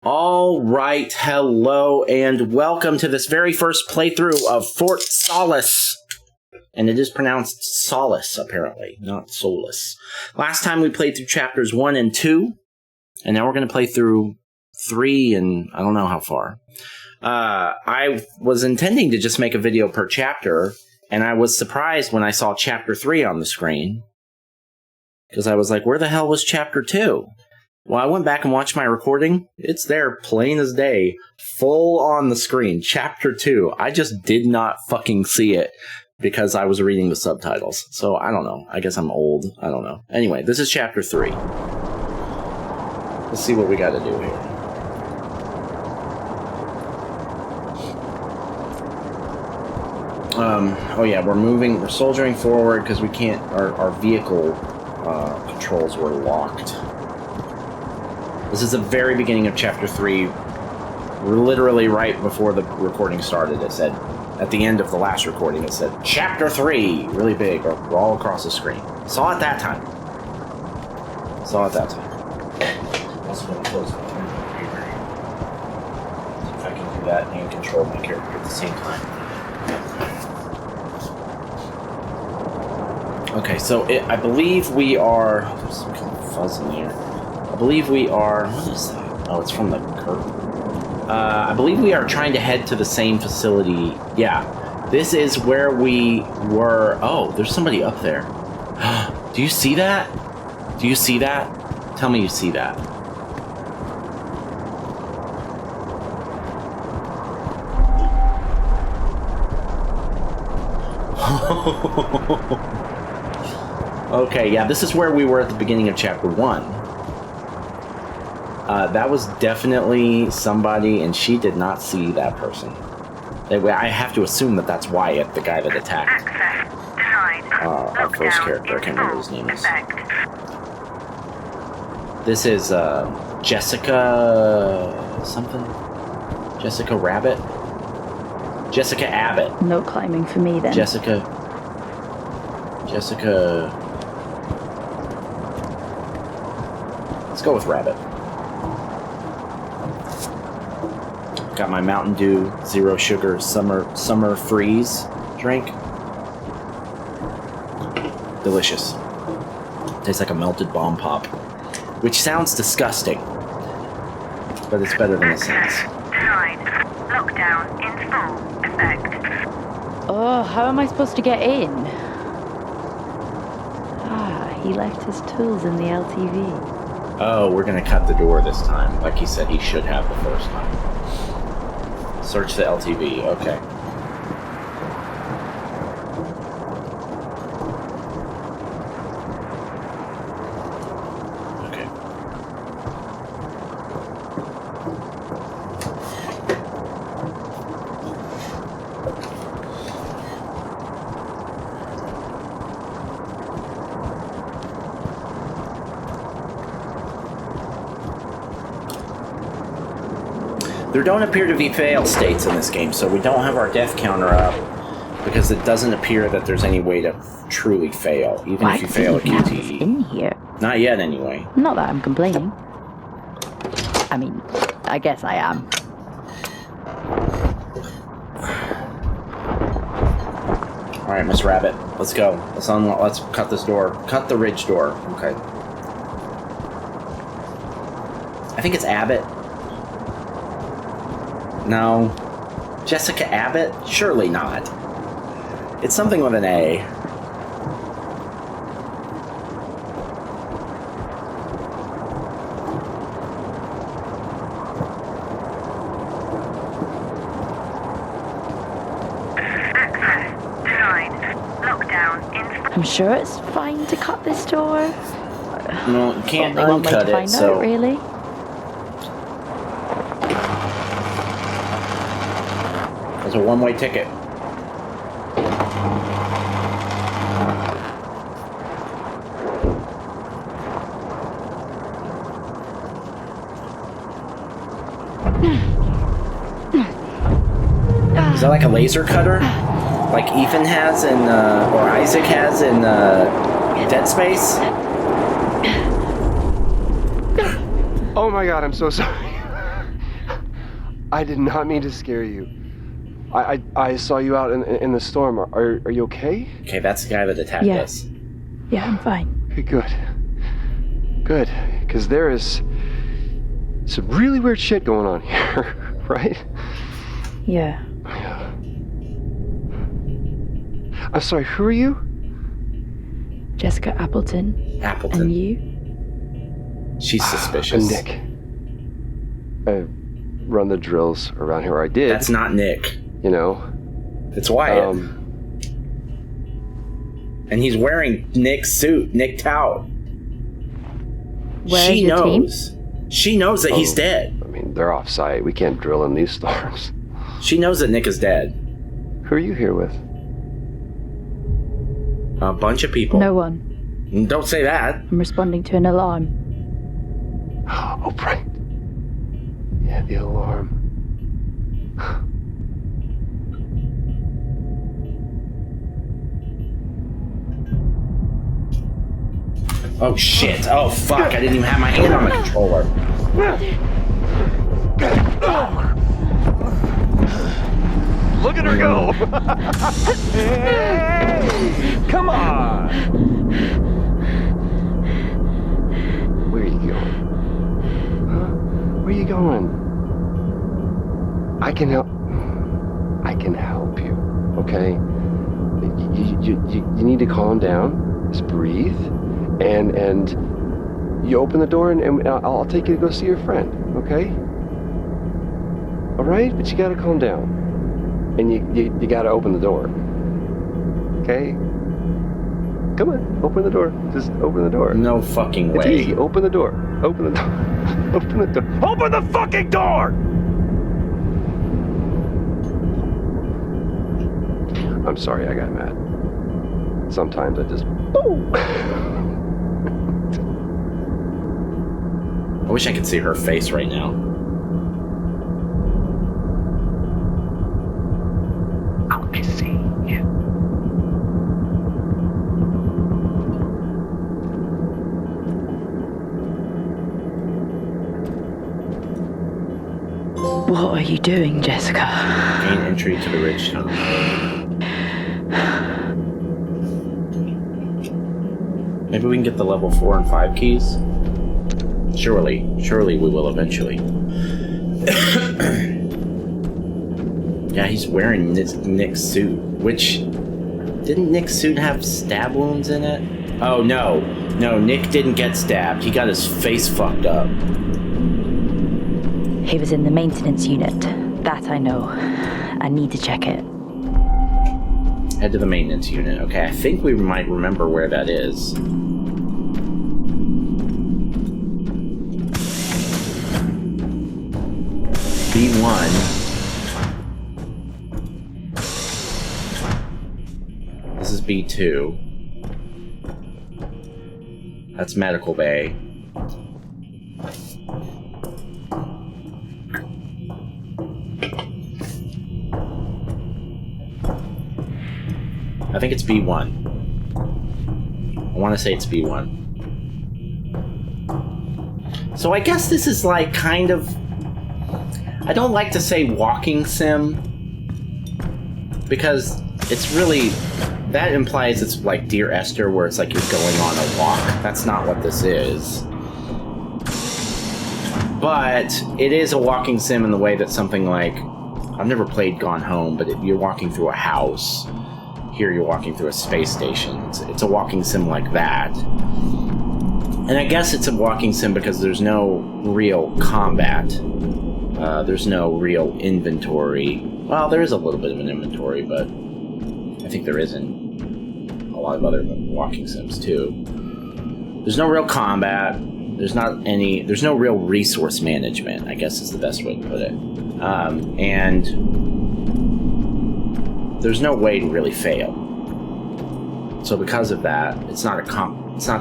All right, hello, and welcome to this very first playthrough of Fort Solis. And it is pronounced Solis, apparently, not Solis. Last time we played through chapters 1 and 2, and now we're going to play through 3 and I don't know how far. I was intending to just make a video per chapter, and I was surprised when I saw chapter 3 on the screen. Because I was like, where the hell was chapter 2? Well, I went back and watched my recording. It's there, plain as day, full on the screen. Chapter 2. I just did not fucking see it because I was reading the subtitles. So, I don't know. I guess I'm old. I don't know. Anyway, this is chapter 3. Let's see what we gotta do here. Oh yeah, we're soldiering forward because we can't, our vehicle controls were locked. This is the very beginning of chapter 3. Literally right before the recording started, it said, at the end of the last recording, it said, Chapter 3, really big, all across the screen. Saw it that time. Also going to close my computer. See if I can do that and control my character at the same time. Okay, so I believe we are... There's some kind of fuzz in the air. I believe we are... What is that? Oh, it's from the curtain. I believe we are trying to head to the same facility. Yeah, this is where we were... Oh, there's somebody up there. Do you see that? Do you see that? Tell me you see that. Okay, yeah, this is where we were at the beginning of chapter 1. That was definitely somebody, and she did not see that person. I have to assume that that's Wyatt, the guy that attacked our first character. I can't remember what his name is. This is Jessica something? Jessica Rabbit? Jessica Abbott. No climbing for me then. Jessica. Let's go with Rabbit. Got my Mountain Dew Zero Sugar Summer Freeze drink. Delicious. Tastes like a melted bomb pop, which sounds disgusting, but it's better than it sounds. Lockdown in full effect. Oh, how am I supposed to get in? He left his tools in the LTV. Oh, we're gonna cut the door this time, like he said he should have the first time. Search the LTV, okay. Okay. There don't appear to be fail states in this game, so we don't have our death counter up because it doesn't appear that there's any way to truly fail, even if you fail a QTE. In here? Not yet, anyway. Not that I'm complaining. I mean, I guess I am. All right, Miss Rabbit, let's go. Let's cut this door. Cut the ridge door. Okay. I think it's Abbott. No. Jessica Abbott? Surely not. It's something with an A. Access denied. Lockdown in. I'm sure it's fine to cut this door. No, you can't uncut it, so... Out, really? It's a one-way ticket. Is that like a laser cutter? Like Ethan has in, or Isaac has in, Dead Space? Oh my god, I'm so sorry. I did not mean to scare you. I saw you out in the storm. Are you okay? Okay, that's the guy that attacked us. Yeah, I'm fine. Okay, good. Good, because there is some really weird shit going on here, right? Yeah. I'm sorry, who are you? Jessica Appleton. Appleton. And you? She's suspicious. Nick. I run the drills around here, or I did. That's not Nick. You know? It's Wyatt. And he's wearing Nick's suit, Nick Tout. Where's your team? She knows that he's dead. I mean, they're off site. We can't drill in these storms. She knows that Nick is dead. Who are you here with? A bunch of people. No one. Don't say that. I'm responding to an alarm. Oh, right. Yeah, the alarm. Oh shit. Oh fuck. I didn't even have my hand on the controller. Look at her go! Hey! Come on! Where are you going? Huh? Where are you going? I can help you, okay? You need to calm down, just breathe, and you open the door and I'll take you to go see your friend, okay? All right? But you gotta calm down. And you gotta open the door. Okay? Come on, open the door. Just open the door. No fucking It's way. easy. Open the door. Open the door. Open the door. Open the fucking door! I'm sorry I got mad. Sometimes I just... Boom! I wish I could see her face right now. I see you. What are you doing, Jessica? Gain entry to the ridge tunnel. Maybe we can get the level 4 and 5 keys? Surely we will eventually. Yeah, he's wearing Nick's suit, which... Didn't Nick's suit have stab wounds in it? Oh, no. No, Nick didn't get stabbed. He got his face fucked up. He was in the maintenance unit. That I know. I need to check it. Head to the maintenance unit. Okay, I think we might remember where that is. B1. This is B2. That's medical bay. I think it's B1. I want to say it's B1. So I guess this is like kind of... I don't like to say walking sim, because it's really... That implies it's like Dear Esther, where it's like you're going on a walk. That's not what this is. But it is a walking sim in the way that something like... I've never played Gone Home, but you're walking through a house. Here you're walking through a space station. It's a walking sim like that. And I guess it's a walking sim because there's no real combat. There's no real inventory. Well, there is a little bit of an inventory, but I think there is in a lot of other walking sims too. There's no real combat. There's no real resource management, I guess is the best way to put it. And there's no way to really fail. So because of that, it's not a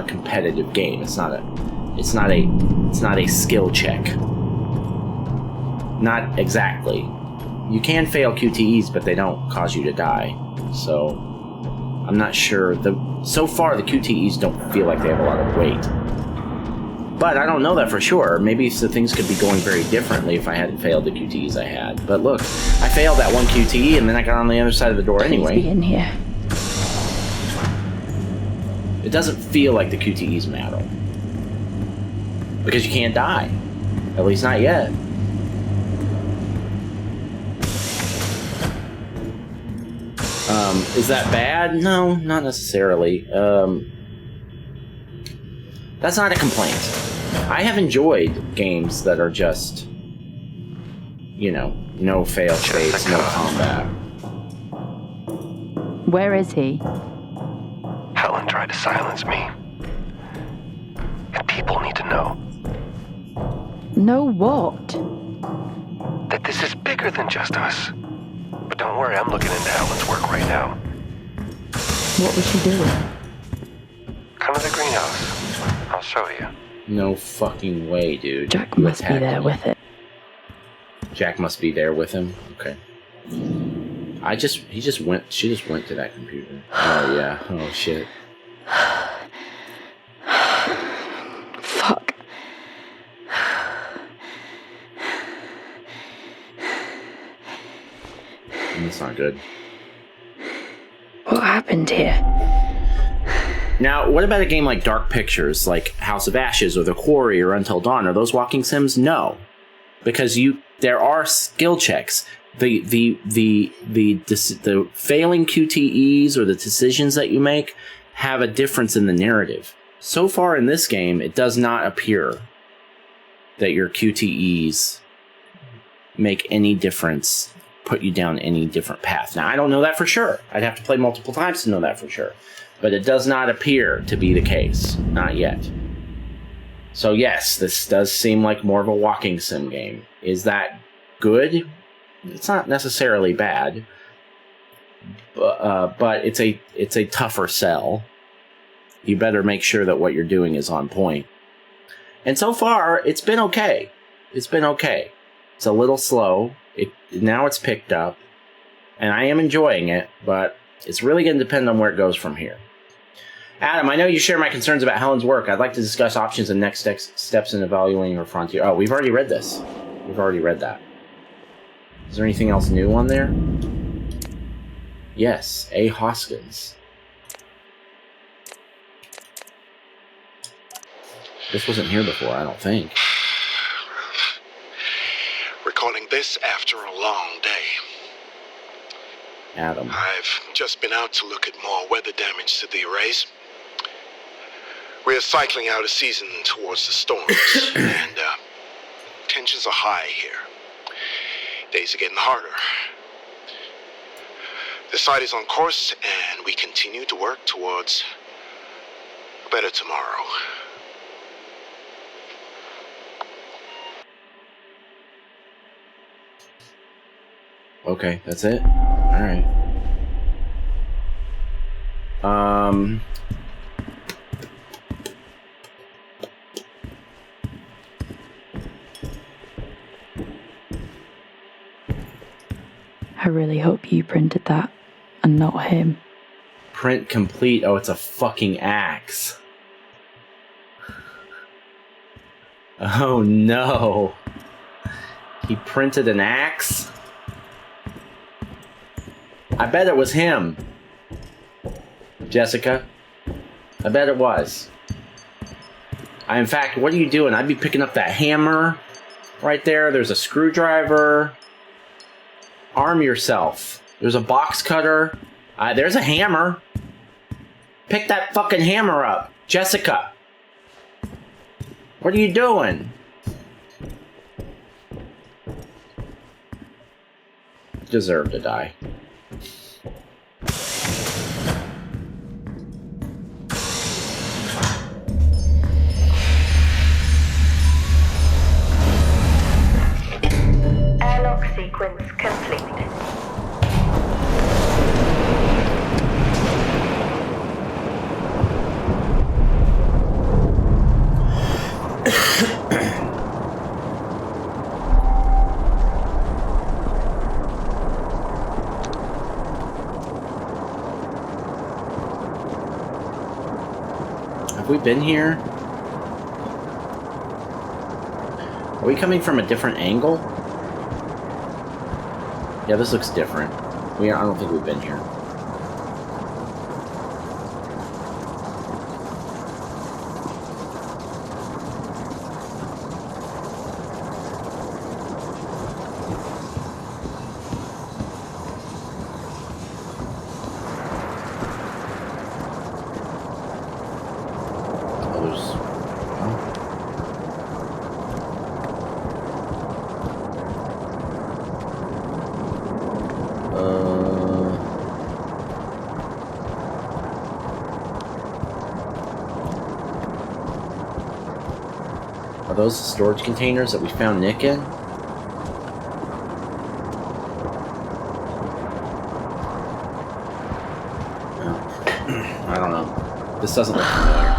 competitive game. It's not a skill check. Not exactly. You can fail QTEs, but they don't cause you to die. So I'm not sure. So far, the QTEs don't feel like they have a lot of weight. But I don't know that for sure. Maybe the things could be going very differently if I hadn't failed the QTEs I had. But look, I failed that one QTE and then I got on the other side of the door Please anyway. be in here. It doesn't feel like the QTEs matter. Because you can't die. At least not yet. Is that bad? No, not necessarily. That's not a complaint. I have enjoyed games that are just, you know, no fail states, no combat. Where is he? Helen tried to silence me. And people need to know No what? that this is bigger than just us. But don't worry, I'm looking into Helen's work right now. What was she doing? Come to the greenhouse. I'll show you. No fucking way, dude. Jack You must be attacked there me. with it. Jack must be there with him. Okay. She just went to that computer. Oh yeah. Oh shit. Fuck. That's not good. What happened here? Now, what about a game like Dark Pictures, like House of Ashes or The Quarry or Until Dawn? Are those walking sims? No, because there are skill checks. The failing QTEs or the decisions that you make have a difference in the narrative. So far in this game, it does not appear that your QTEs make any difference, put you down any different path. Now, I don't know that for sure. I'd have to play multiple times to know that for sure. But it does not appear to be the case. Not yet. So yes, this does seem like more of a walking sim game. Is that good? It's not necessarily bad. But it's a tougher sell. You better make sure that what you're doing is on point. And so far, it's been okay. It's been okay. It's a little slow. Now it's picked up. And I am enjoying it, but it's really going to depend on where it goes from here. Adam, I know you share my concerns about Helen's work. I'd like to discuss options and next steps in evaluating her frontier. Oh, we've already read this. We've already read that. Is there anything else new on there? Yes, A. Hoskins. This wasn't here before, I don't think. Recording this after a long day. Adam. I've just been out to look at more weather damage to the arrays. We're cycling out of season towards the storms, and tensions are high here. Days are getting harder. The site is on course, and we continue to work towards a better tomorrow. Okay, that's it? Alright. I really hope you printed that and not him. Print complete. Oh, it's a fucking axe. Oh no. He printed an axe? I bet it was him. Jessica. I bet it was. In fact, what are you doing? I'd be picking up that hammer right there. There's a screwdriver. Arm yourself. There's a box cutter. There's a hammer. Pick that fucking hammer up. Jessica. What are you doing? Deserve to die. Airlock sequence complete. Have we been here? we coming from a different angle? Yeah, this looks different. I don't think we've been here. Are those the storage containers that we found Nick in? I don't know. This doesn't look familiar.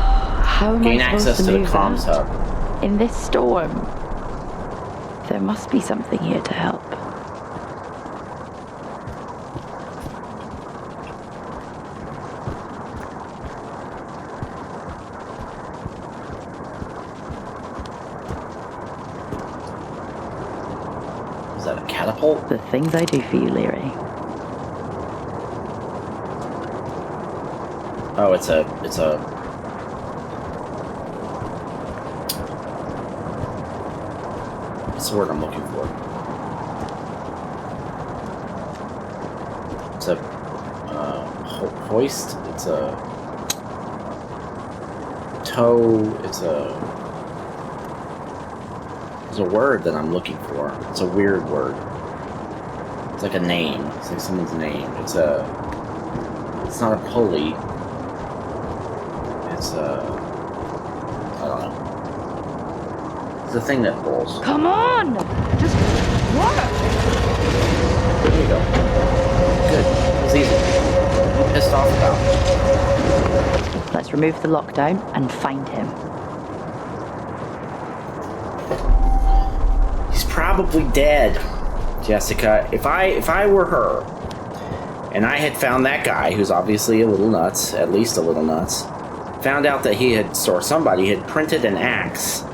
How am Gain I supposed access to the move comms that? hub. In this storm, there must be something here to help. Is that a catapult? The things I do for you, Leary. Oh, it's a what's the word I'm looking for? It's a hoist. It's a tow. It's a word that I'm looking for. It's a weird word. It's like a name. It's like someone's name. It's not a pulley. It's I don't know. It's a thing that pulls. Come on! Just work! There you go. Good. It was easy. What are you pissed off about? Let's remove the lockdown and find him. He's probably dead, Jessica. If I were her, and I had found that guy who's obviously a little nuts, at least a little nuts, found out that he had, or somebody had printed an axe,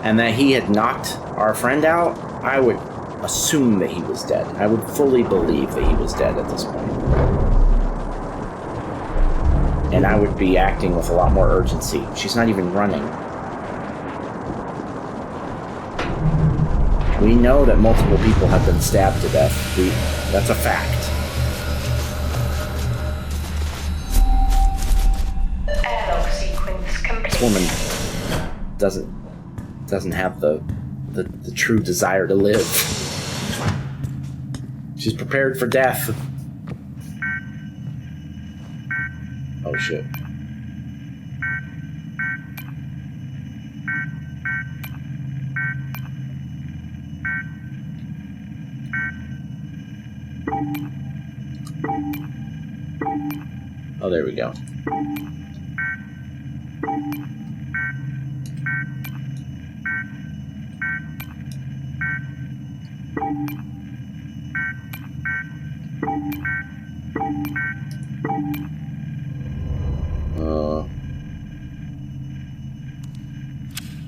and that he had knocked our friend out, I would assume that he was dead. I would fully believe that he was dead at this point. And I would be acting with a lot more urgency. She's not even running. We know that multiple people have been stabbed to death. That's a fact. Airlock sequence complete. This woman doesn't have the true desire to live. She's prepared for death. Oh shit. Oh, there we go.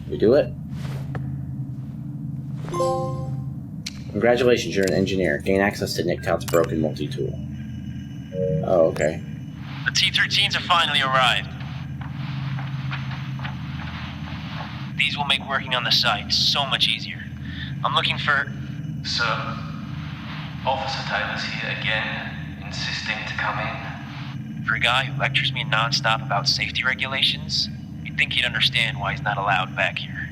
We do it? Congratulations, you're an engineer. Gain access to Nick Tout's broken multi-tool. Oh, okay. The T-13s have finally arrived. These will make working on the site so much easier. I'm looking for... Sir, Officer Taylor's here again, insisting to come in. For a guy who lectures me non-stop about safety regulations, you'd think he'd understand why he's not allowed back here.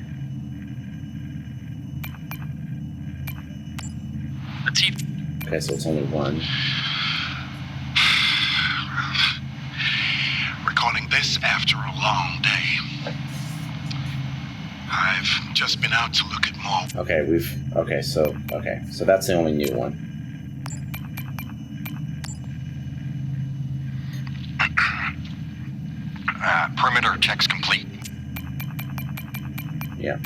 The T... Okay, so it's only one. Recording this after a long day. I've just been out to look at more. Okay, so that's the only new one. Perimeter checks complete. Yeah.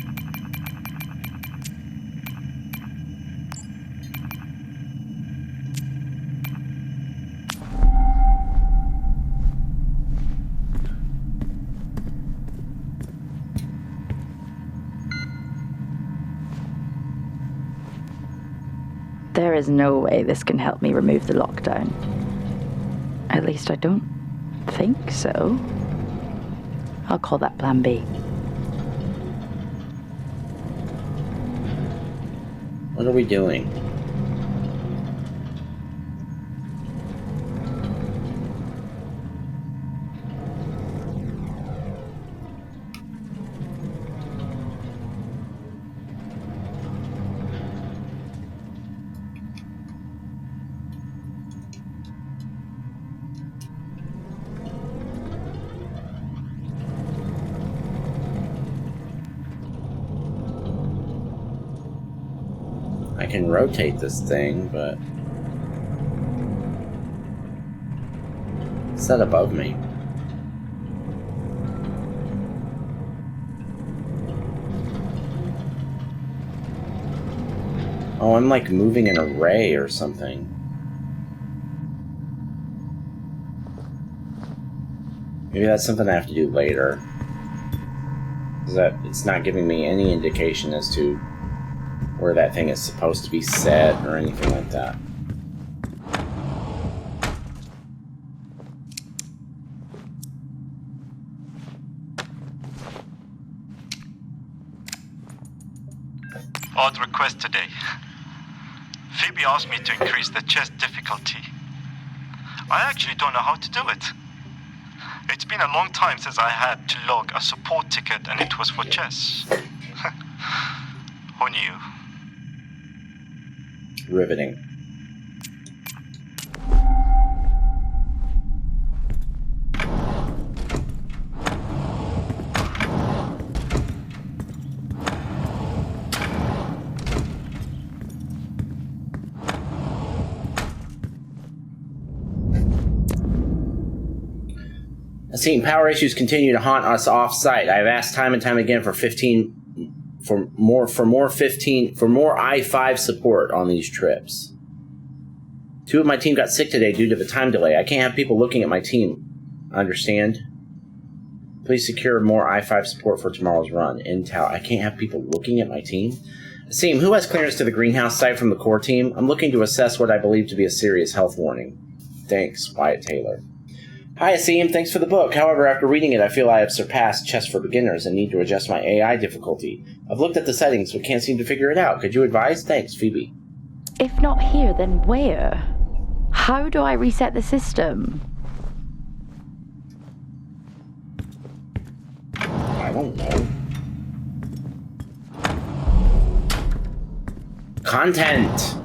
There is no way this can help me remove the lockdown. At least I don't think so. I'll call that Plan B. What are we doing? I can rotate this thing, but it's not above me. Oh, I'm like moving an array or something. Maybe that's something I have to do later. That it's not giving me any indication as to where that thing is supposed to be set or anything like that. Odd request today. Phoebe asked me to increase the chess difficulty. I actually don't know how to do it. It's been a long time since I had to log a support ticket and it was for chess. Who knew? Riveting. Seeing power issues continue to haunt us off-site. I have asked time and time again for more I-5 support on these trips. 2 of my team got sick today due to the time delay. I can't have people looking at my team. Understand? Please secure more I-5 support for tomorrow's run. Intel. I can't have people looking at my team? Asim, who has clearance to the greenhouse site from the core team? I'm looking to assess what I believe to be a serious health warning. Thanks, Wyatt Taylor. Hi, Asim. Thanks for the book. However, after reading it, I feel I have surpassed Chess for Beginners and need to adjust my AI difficulty. I've looked at the settings, but can't seem to figure it out. Could you advise? Thanks, Phoebe. If not here, then where? How do I reset the system? I don't know. Content!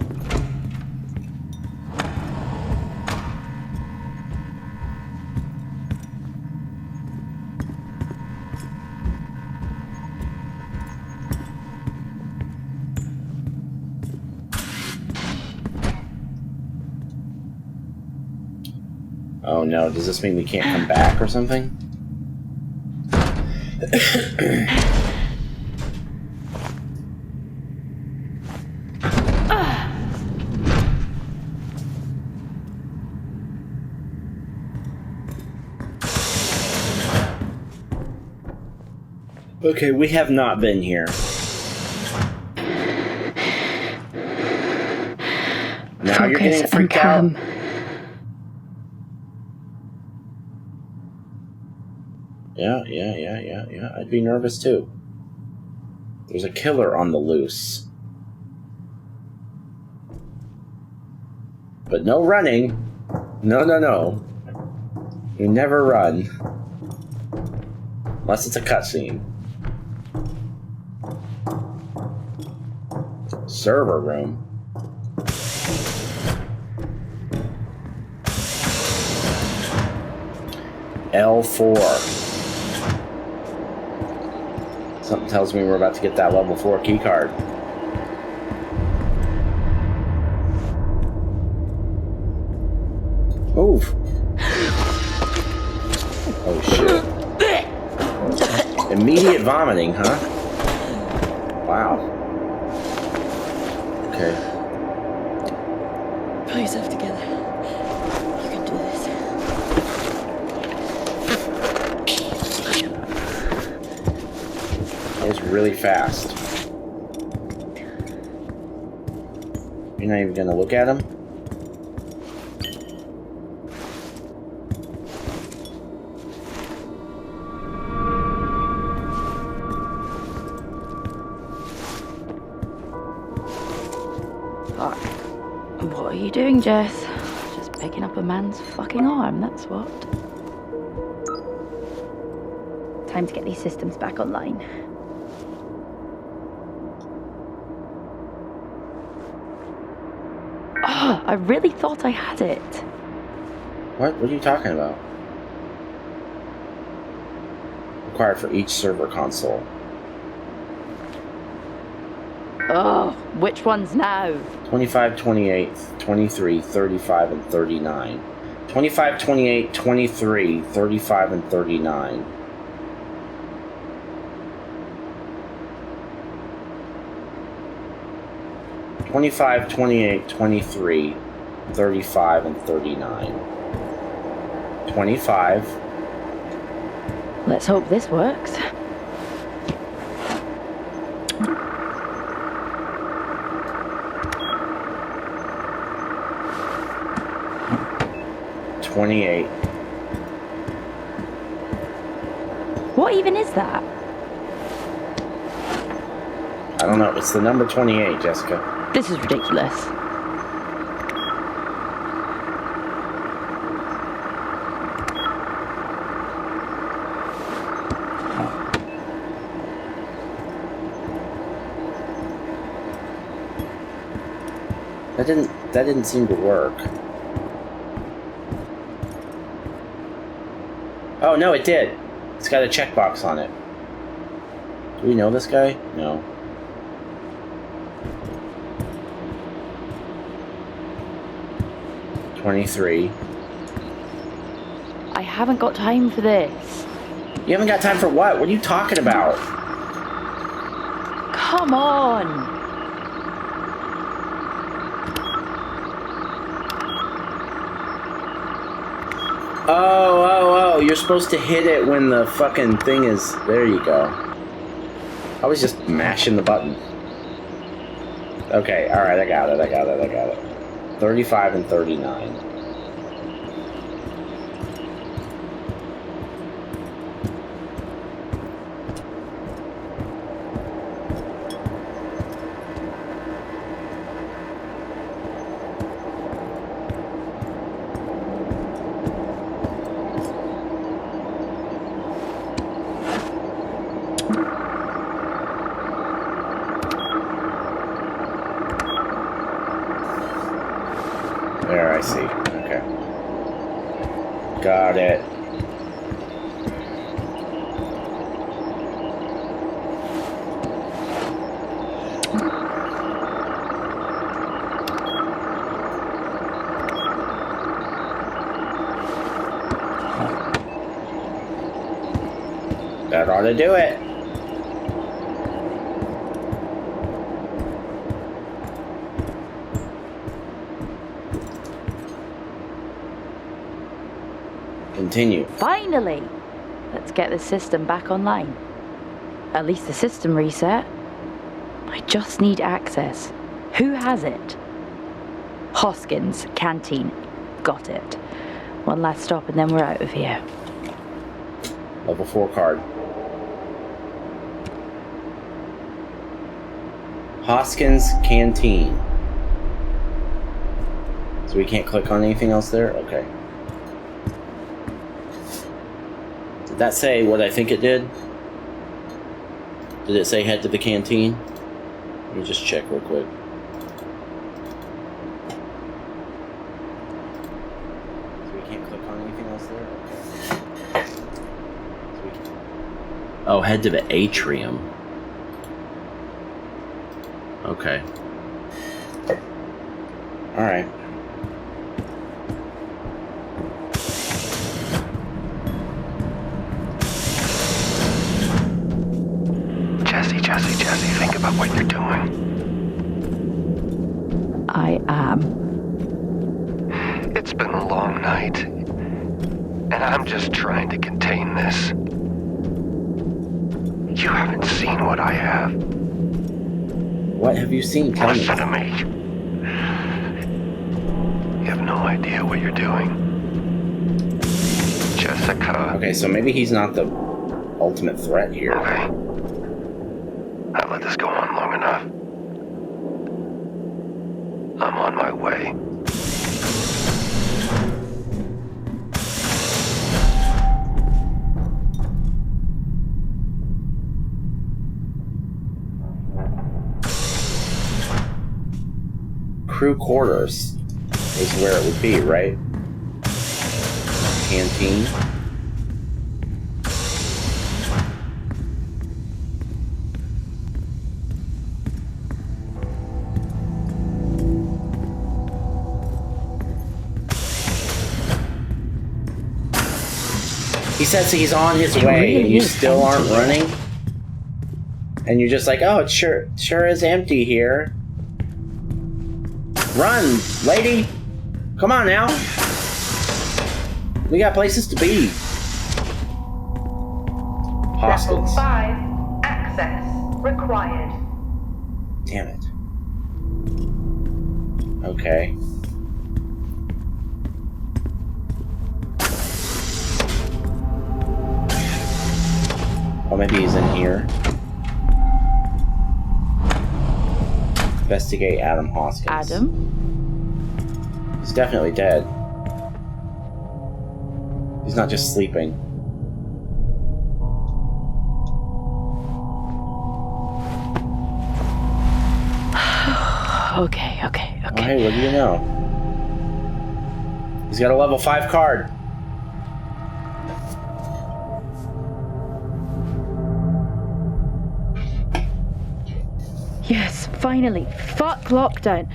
Oh no, does this mean we can't come back or something? Okay, we have not been here. Now you're getting freaked out. Yeah. I'd be nervous too. There's a killer on the loose. But no running. No. You never run. Unless it's a cutscene. Server room. L4. Something tells me we're about to get that level 4 keycard. Move. Oh shit. Immediate vomiting, huh? Wow. Okay. Pull yourself together. You can do this. It's really fast. You're not even gonna look at him? Fuck. What are you doing, Jess? Just picking up a man's fucking arm, that's what. Time to get these systems back online. Oh, I really thought I had it. What? What are you talking about? Required for each server console. Oh, which ones now? 25, 28, 23, 35, and 39. 25, 28, 23, 35, and 39. "25, 28, 23, 35, and 39. 25. Let's hope this works. "28. What even is that? I don't know. It's the number 28, Jessica. This is ridiculous. That didn't seem to work. Oh, no, it did. It's got a checkbox on it. Do we know this guy? No. "23. I haven't got time for this. You haven't got time for what? What are you talking about? Come on. Oh, you're supposed to hit it when the fucking thing is... There you go. I was just mashing the button. Okay, alright, I got it. 35 and 39. There, I see. Okay. Got it. That ought to do it. Continue. Finally! Let's get the system back online. At least the system reset. I just need access. Who has it? Hoskins, canteen. Got it. One last stop and then we're out of here. Level 4 card. Hoskins Canteen. So we can't click on anything else there? Okay. Did that say what I think it did? Did it say head to the canteen? Let me just check real quick. So we can't click on anything else there? Okay. Oh, head to the atrium. Okay. Alright. Jesse, think about what you're doing. I am. It's been a long night, and I'm just trying to contain this. You haven't seen what I have. What have you seen? Tell me. Listen to me. idea what you're doing. Jessica. Okay, so maybe he's not the ultimate threat here. Okay. I've let this go on long enough. I'm on my way. Crew quarters is where it would be, right? Canteen. He says he's on his way, and you still aren't running? And you're just like, oh, it sure is empty here. Run, lady! Come on now! We got places to be. Level Hoskins. 5, access required. Damn it. Okay. Oh, maybe he's in here. Investigate Adam Hoskins. Adam? He's definitely dead. He's not just sleeping. Okay. Oh, hey, what do you know? He's got a level 5 card. Yes, finally. Fuck lockdown.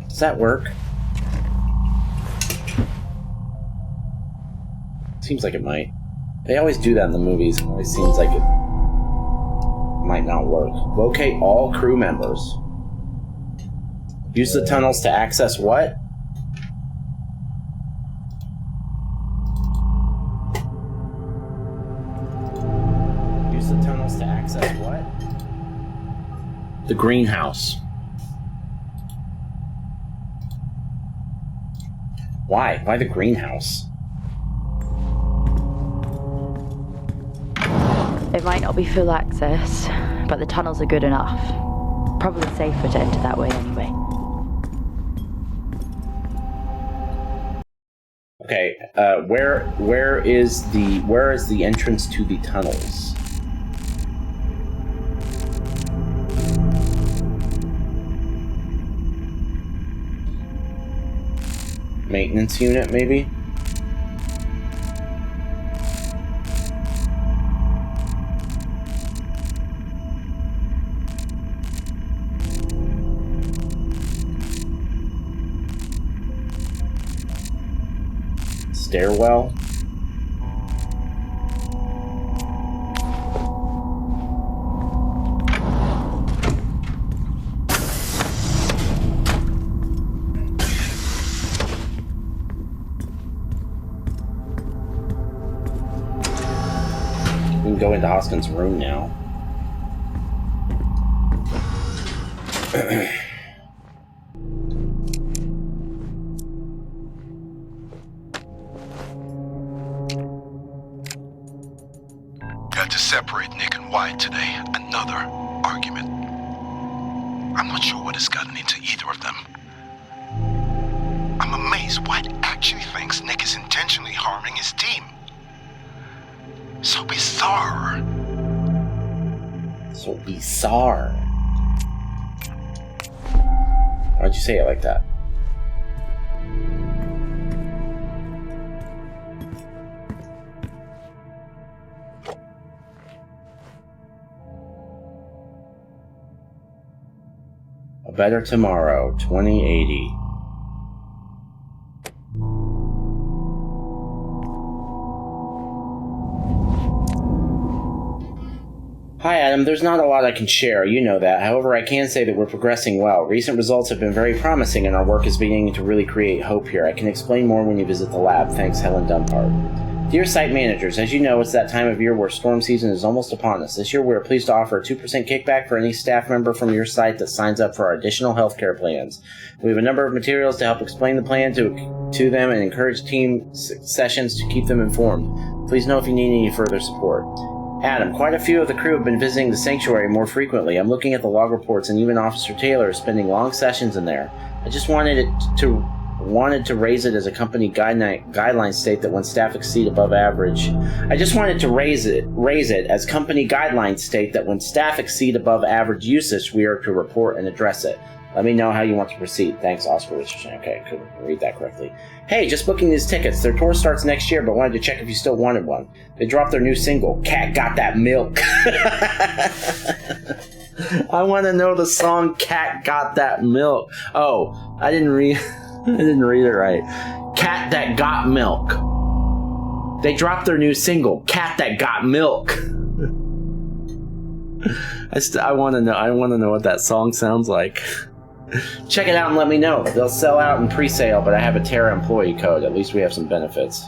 Does that work? Seems like it might. They always do that in the movies. It always seems like it might not work. Locate all crew members. Use the tunnels to access what? Use the tunnels to access what? The greenhouse. Why? Why the greenhouse? It might not be full access, but the tunnels are good enough. Probably safer to enter that way anyway. Okay, where is the entrance to the tunnels? Maintenance unit, maybe? Stairwell? We can go into Hoskins' room now. Got to separate Nick and Wyatt today. Another argument. I'm not sure what has gotten into either of them. I'm amazed Wyatt actually thinks Nick is intentionally harming his team. So bizarre. So bizarre. Why'd you say it like that? A Better Tomorrow, 2080. Hi Adam, there's not a lot I can share, you know that. However, I can say that we're progressing well. Recent results have been very promising and our work is beginning to really create hope here. I can explain more when you visit the lab. Thanks, Helen Dumpart. Dear site managers, as you know, it's that time of year where storm season is almost upon us. This year, we are pleased to offer a 2% kickback for any staff member from your site that signs up for our additional healthcare plans. We have a number of materials to help explain the plan to them and encourage team sessions to keep them informed. Please know if you need any further support. Adam, quite a few of the crew have been visiting the sanctuary more frequently. I'm looking at the log reports, and even Officer Taylor is spending long sessions in there. I just wanted to raise it as a company guideline state that when staff exceed above average. I just wanted to raise it as company guidelines state that when staff exceed above average usage, we are to report and address it. Let me know how you want to proceed. Thanks, Oscar Richardson. Okay, I couldn't read that correctly. Hey, just booking these tickets. Their tour starts next year, but wanted to check if you still wanted one. They dropped their new single, Cat Got That Milk. I want to know the song Cat Got That Milk. Oh, I didn't read it right. Cat That Got Milk. They dropped their new single, Cat That Got Milk. I want to know. I want to know what that song sounds like. Check it out and let me know. They'll sell out in pre-sale, but I have a Terra employee code. At least we have some benefits.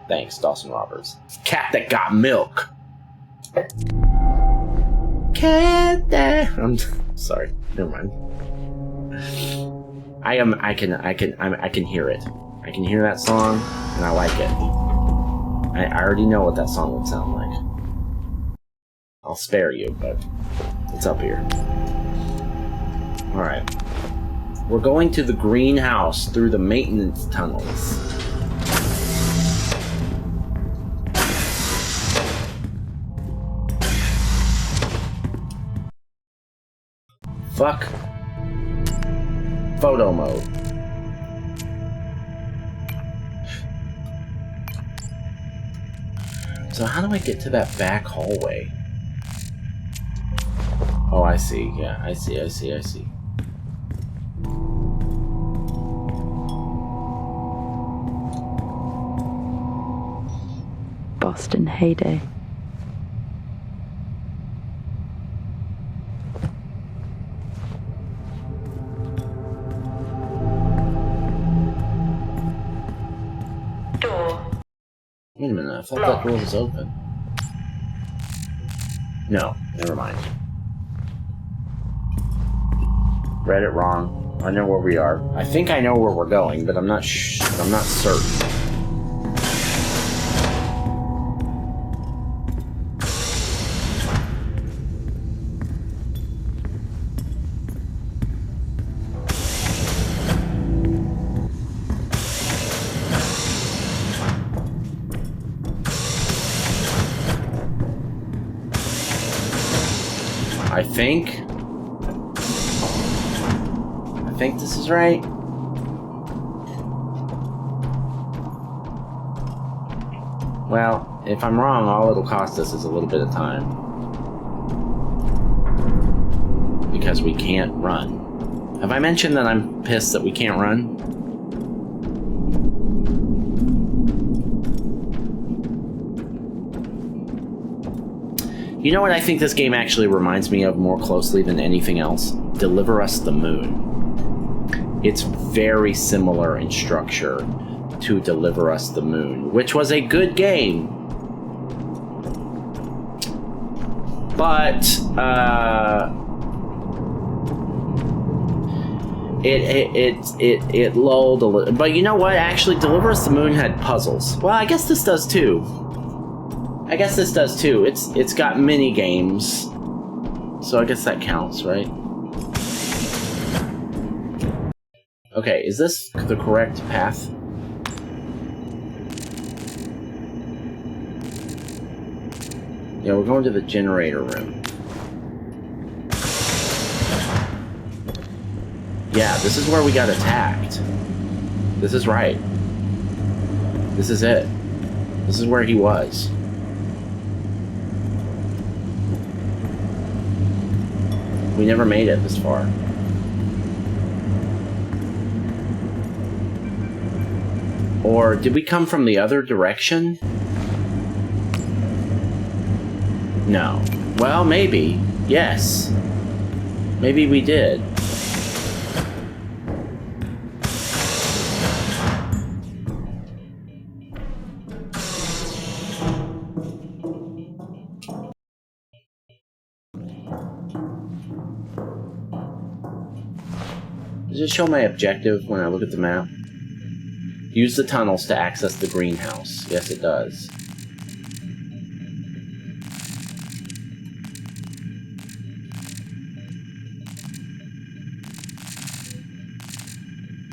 Thanks, Dawson Roberts. Cat That Got Milk. Cat that. I'm sorry. Never mind. I can hear it. I can hear that song, and I like it. I already know what that song would sound like. I'll spare you, but it's up here. Alright. We're going to the greenhouse through the maintenance tunnels. Fuck. Photo mode. So how do I get to that back hallway? Oh, I see. Yeah, I see. Boston heyday. Door. Wait a minute, I thought that door was open. No, never mind. Read it wrong. I know where we are. I think I know where we're going, but I'm not certain. I think this is right. Well, if I'm wrong, all it'll cost us is a little bit of time. Because we can't run. Have I mentioned that I'm pissed that we can't run? You know what I think this game actually reminds me of more closely than anything else? Deliver Us the Moon. It's very similar in structure to Deliver Us the Moon, which was a good game. But, it lulled a little. But you know what? Actually, Deliver Us the Moon had puzzles. Well, I guess this does too. It's got mini games, so I guess that counts, right? Okay, is this the correct path? Yeah, we're going to the generator room. Yeah, this is where we got attacked. This is right. This is it. This is where he was. We never made it this far. Or did we come from the other direction? No. Well, maybe. Yes. Maybe we did. Does it show my objective when I look at the map? Use the tunnels to access the greenhouse. Yes, it does.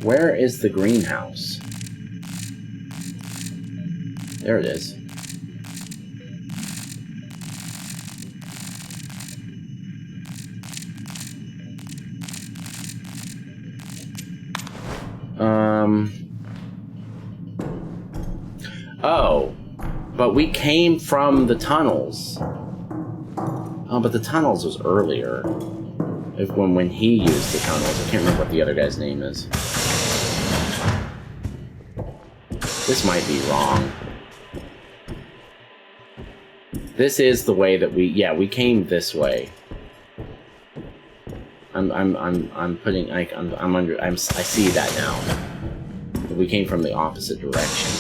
Where is the greenhouse? There it is. Oh, but we came from the tunnels. Oh, but the tunnels was earlier. When he used the tunnels. I can't remember what the other guy's name is. This might be wrong. This is the way that we came this way. I see that now. We came from the opposite direction.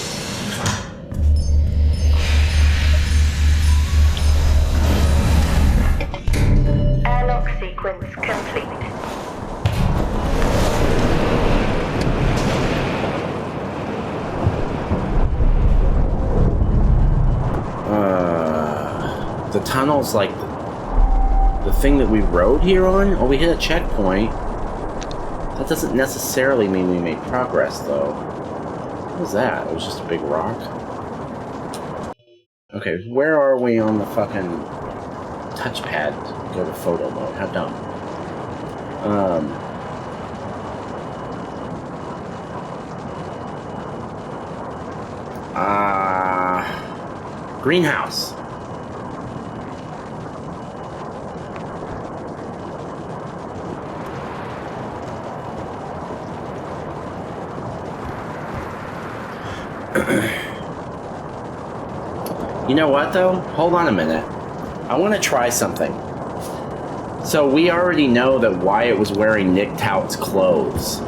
Airlock sequence complete. The tunnel's like the thing that we rode here on? Oh, we hit a checkpoint. That doesn't necessarily mean we made progress, though. What was that? It was just a big rock? Okay, where are we on the fucking touchpad to go to photo mode? How dumb. Greenhouse. You know what, though? Hold on a minute. I want to try something. So we already know that Wyatt was wearing Nick Tout's clothes.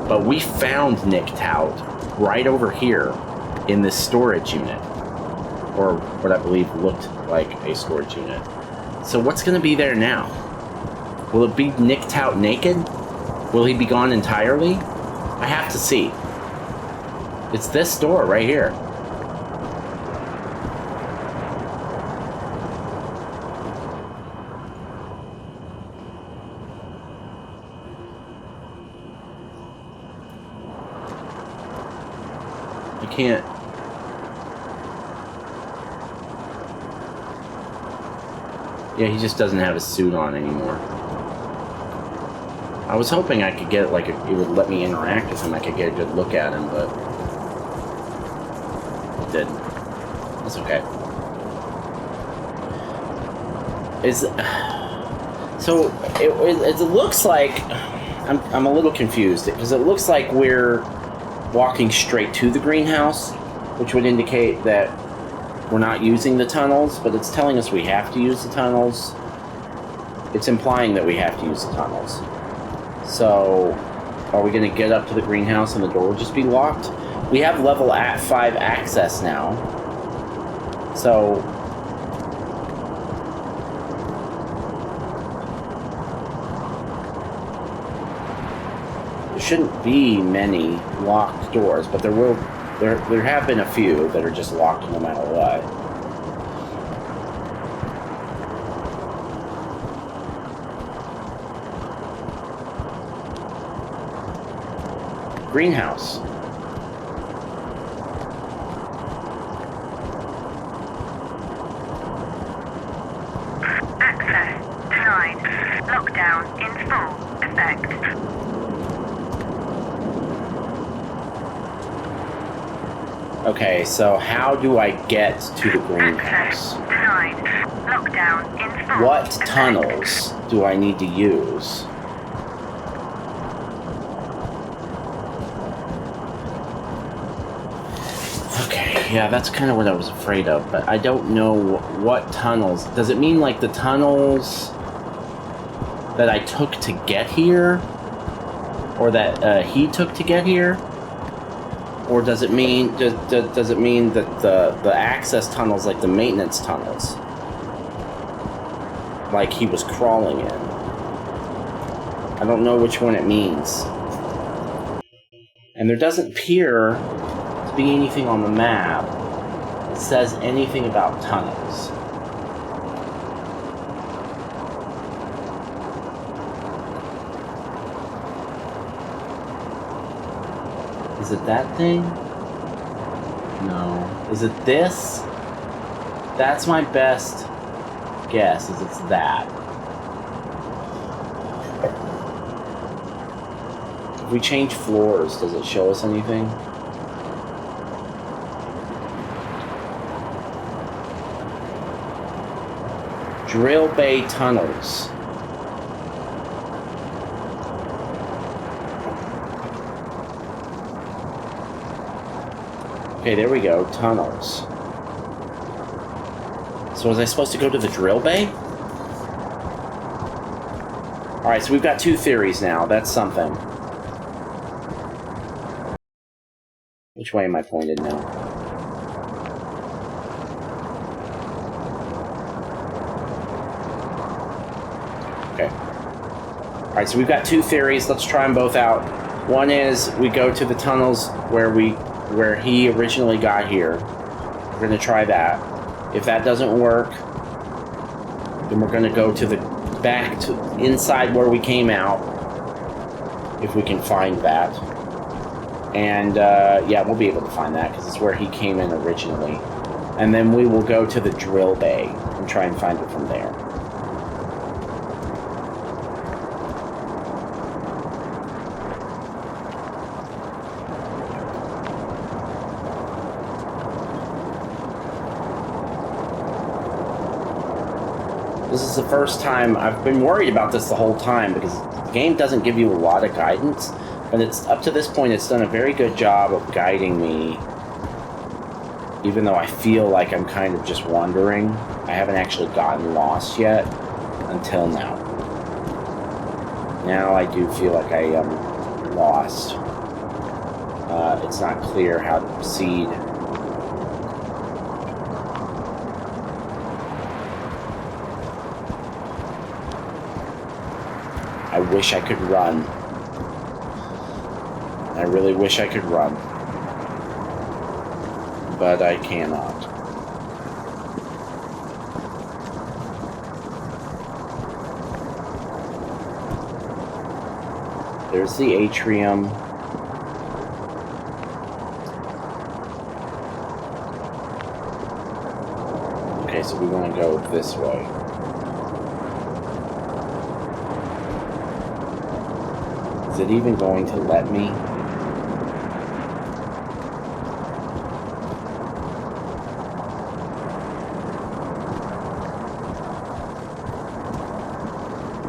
But we found Nick Tout right over here in this storage unit. Or what I believe looked like a storage unit. So what's going to be there now? Will it be Nick Tout naked? Will he be gone entirely? I have to see. It's this door right here. I can't. Yeah, he just doesn't have his suit on anymore. I was hoping I could get, like, it would let me interact with him. I could get a good look at him, but it didn't. That's okay. So it looks like I'm a little confused because it looks like we're walking straight to the greenhouse, which would indicate that we're not using the tunnels, but it's telling us we have to use the tunnels. It's implying that we have to use the tunnels. So, are we going to get up to the greenhouse and the door will just be locked? We have level 5 access now. So, there shouldn't be many locked doors, but there have been a few that are just locked no matter what. Greenhouse. Access denied. Lockdown in full effect. Okay, so how do I get to the greenhouse? Denied. Lockdown in full What effect. tunnels do I need to use? Okay, yeah, that's kind of what I was afraid of, but I don't know what tunnels. Does it mean like the tunnels that I took to get here? Or that he took to get here? Or does it mean does it mean that the access tunnels, like the maintenance tunnels, like he was crawling in? I don't know which one it means. And there doesn't appear to be anything on the map that says anything about tunnels. Is it that thing? No. Is it this? That's my best guess, is it's that. If we change floors, does it show us anything? Drill Bay Tunnels. Okay, there we go. Tunnels. So was I supposed to go to the drill bay? Alright, so we've got 2 theories now. That's something. Which way am I pointed now? Okay. Alright, so we've got 2 theories. Let's try them both out. One is we go to the tunnels where he originally got here. We're going to try that. If that doesn't work, then we're going to go to the back to inside where we came out, if we can find that. And yeah, we'll be able to find that because it's where he came in originally. And then we will go to the drill bay and try and find it from there. This is the first time I've been worried about this the whole time because the game doesn't give you a lot of guidance, but it's up to this point it's done a very good job of guiding me, even though I feel like I'm kind of just wandering. I haven't actually gotten lost yet until now. Now I do feel like I am lost. It's not clear how to proceed. I wish I could run. I really wish I could run. But I cannot. There's the atrium. Okay, so we want to go this way. Is it even going to let me?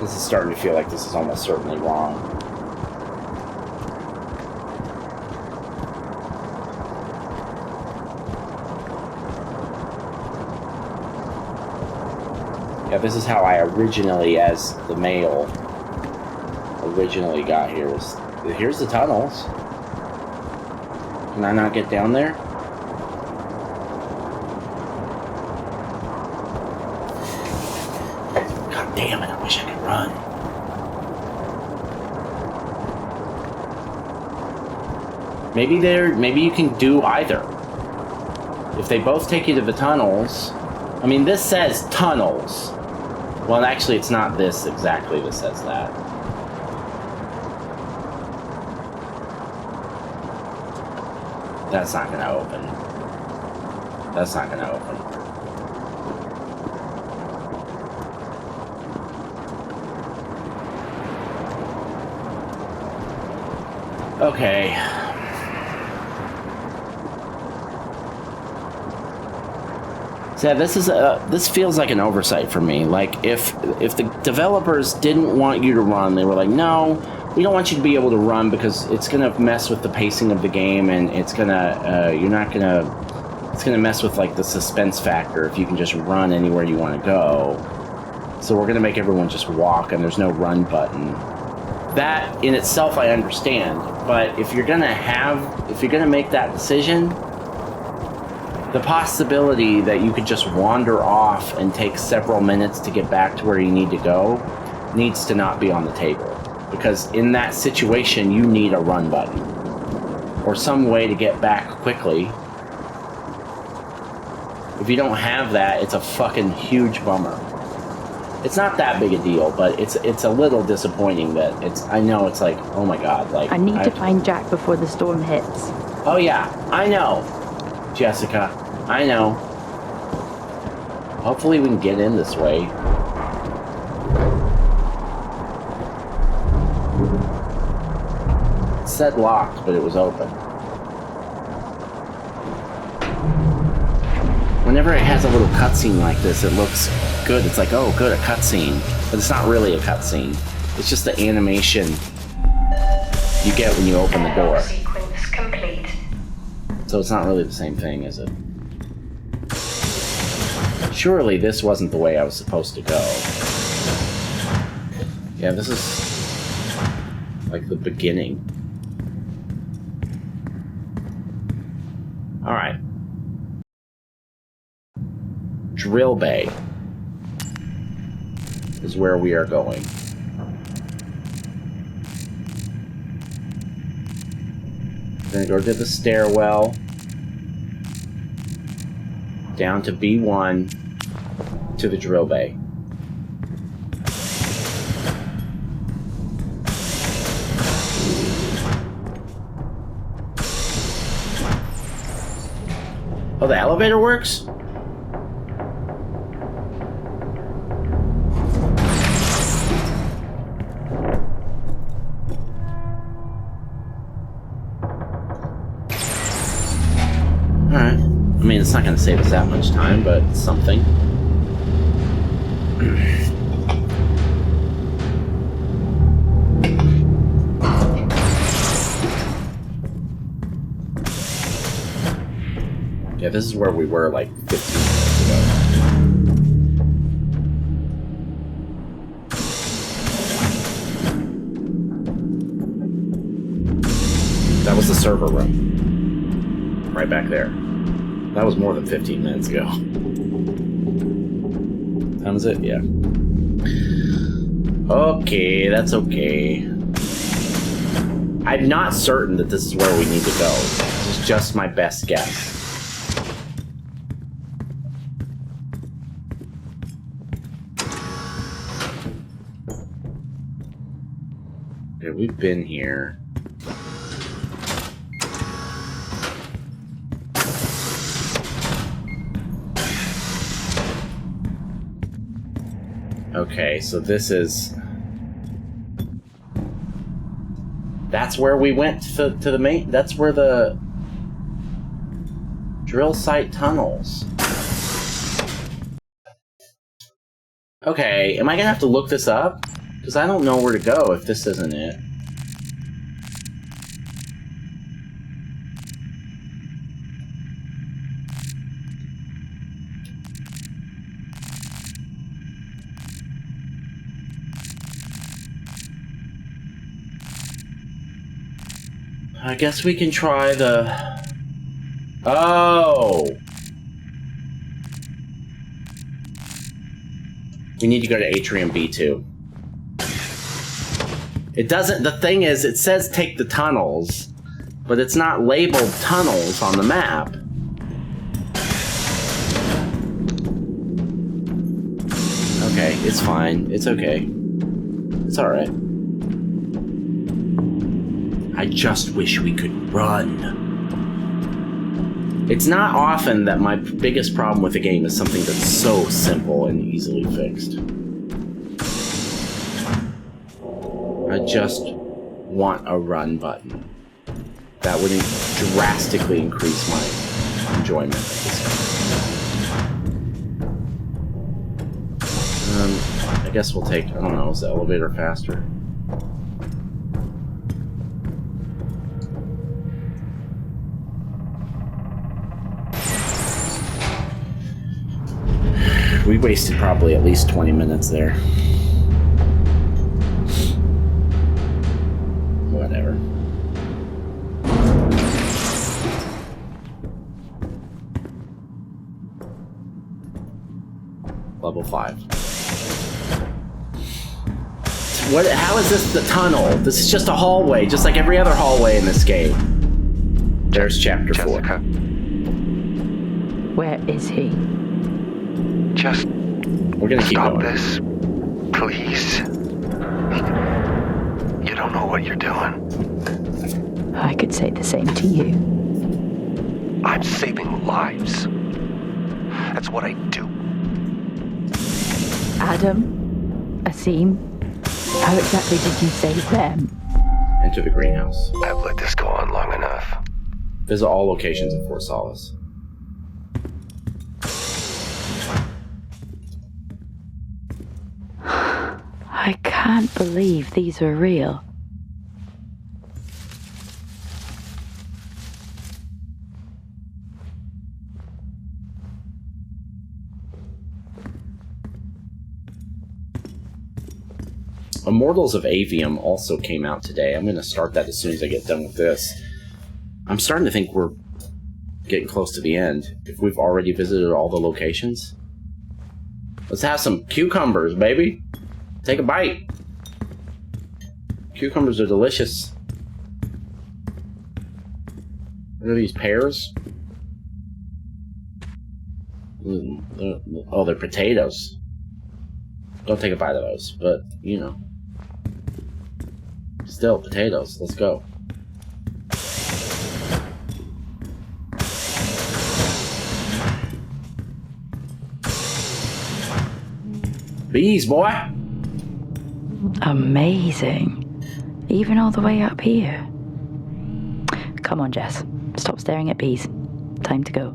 This is starting to feel like this is almost certainly wrong. Yeah, this is how I originally, as the male, originally got here. Here's the tunnels. Can I not get down there? God damn it, I wish I could run. Maybe you can do either. If they both take you to the tunnels. I mean, this says tunnels. Well, actually, it's not this exactly that says that. That's not going to open. That's not going to open. Okay. So yeah, this feels like an oversight for me. Like if the developers didn't want you to run, they were like, no, we don't want you to be able to run because it's gonna mess with the pacing of the game, and it's gonna it's gonna mess with like the suspense factor if you can just run anywhere you want to go. So we're gonna make everyone just walk, and there's no run button. That in itself I understand, but if you're gonna make that decision, the possibility that you could just wander off and take several minutes to get back to where you need to go needs to not be on the table. Because in that situation, you need a run button. or some way to get back quickly. If you don't have that, it's a fucking huge bummer. It's not that big a deal, but it's a little disappointing that it's... I know, it's like, oh my god, like... I need to find Jack before the storm hits. Oh yeah, I know, Jessica. I know. Hopefully we can get in this way. It said locked, but it was open. Whenever it has a little cutscene like this, it looks good. It's like, oh, good, a cutscene. But it's not really a cutscene. It's just the animation you get when you open the door. Sequence complete. So it's not really the same thing, is it? Surely this wasn't the way I was supposed to go. Yeah, this is like the beginning. Alright. Drill Bay is where we are going. We're gonna go to the stairwell, down to B1, to the drill bay. Oh, the elevator works? Alright. I mean, it's not going to save us that much time, but it's something. Yeah, this is where we were like 15 minutes ago. That was the server room. Right back there. That was more than 15 minutes ago. That was it? Yeah. Okay, that's okay. I'm not certain that this is where we need to go. This is just my best guess. Okay, we've been here. Okay, so this is... That's where we went to the main... That's where the... drill site tunnels. Okay, am I gonna have to look this up? Because I don't know where to go if this isn't it. I guess we can try the... Oh! We need to go to Atrium B2. It doesn't... The thing is, it says take the tunnels, but it's not labeled tunnels on the map. Okay, it's fine. It's okay. It's alright. I just wish we could run. It's not often that my biggest problem with a game is something that's so simple and easily fixed. I just want a run button. That would drastically increase my enjoyment of this game. I guess we'll take, I don't know, is the elevator faster? We wasted probably at least 20 minutes there. Whatever. Level 5. What? How is this the tunnel? This is just a hallway, just like every other hallway in this game. There's chapter 4. Jessica, Where is he? just We're gonna keep stop going. this, please. You don't know what you're doing. I could say the same to you. I'm saving lives. That's what I do. Adam? Asim? How exactly did you save them? Enter the greenhouse. I've let this go on long enough. Visit all locations in Fort Solis. I can't believe these are real. Immortals of Avium also came out today. I'm going to start that as soon as I get done with this. I'm starting to think we're getting close to the end. If we've already visited all the locations. Let's have some cucumbers, baby. Take a bite. Cucumbers are delicious. What are these, pears? Oh, they're potatoes. Don't take a bite of those, but, you know. Still, potatoes. Let's go. Bees, boy! Amazing. Even all the way up here. Come on, Jess. Stop staring at bees. Time to go.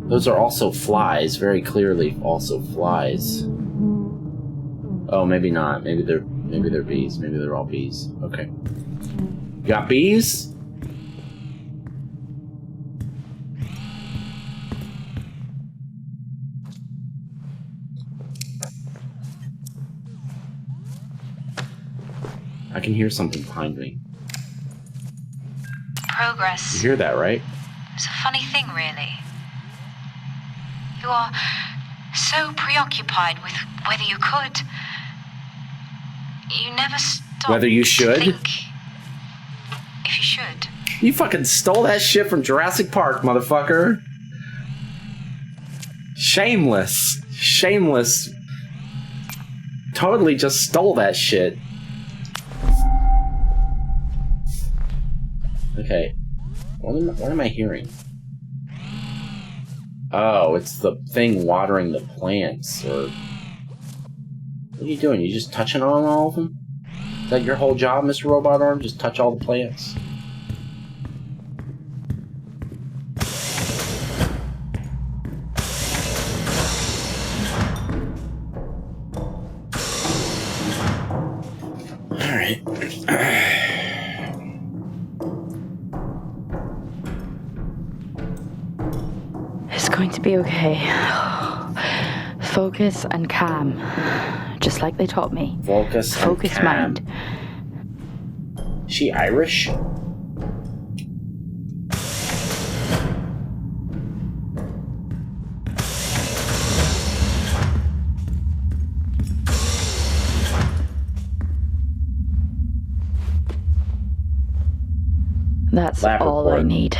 Those are also flies, very clearly also flies. Oh, maybe not. Maybe they're bees. Maybe they're all bees. Okay. You got bees? I can hear something behind me. Progress. You hear that, right? It's a funny thing, really. You are so preoccupied with whether you could. You never stop Whether you to should? think if you should. You fucking stole that shit from Jurassic Park, motherfucker. Shameless. Shameless. Totally just stole that shit. Okay. What am I hearing? Oh, it's the thing watering the plants, or... What are you doing? You just touching on all of them? Is that your whole job, Mr. Robot Arm? Just touch all the plants? Alright. It's going to be okay. Focus and calm. Just like they taught me. Focus Focus mind. Is she Irish? That's Lab all I report. need.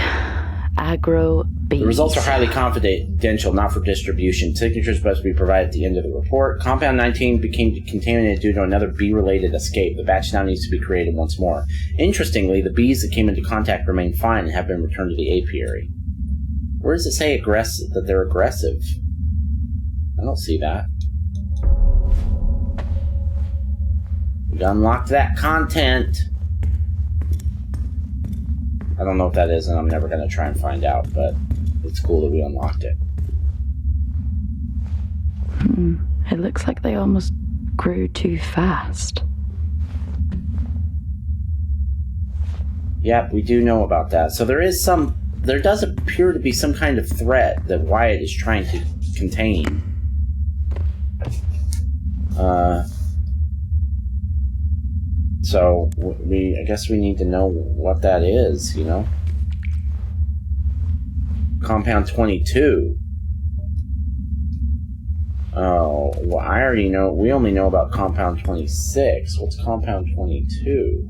Aggro bees. The results are highly confidential, not for distribution. Signatures must be provided at the end of the report. Compound 19 became contaminated due to another bee-related escape. The batch now needs to be created once more. Interestingly, the bees that came into contact remain fine and have been returned to the apiary. Where does it say aggressive, that they're aggressive? I don't see that. We unlocked that content. I don't know what that is, and I'm never going to try and find out, but it's cool that we unlocked it. It looks like they almost grew too fast. Yep, we do know about that. So there does appear to be some kind of threat that Wyatt is trying to contain. So I guess we need to know what that is, you know? Compound 22. Oh, well, I already know. We only know about Compound 26. What's Compound 22?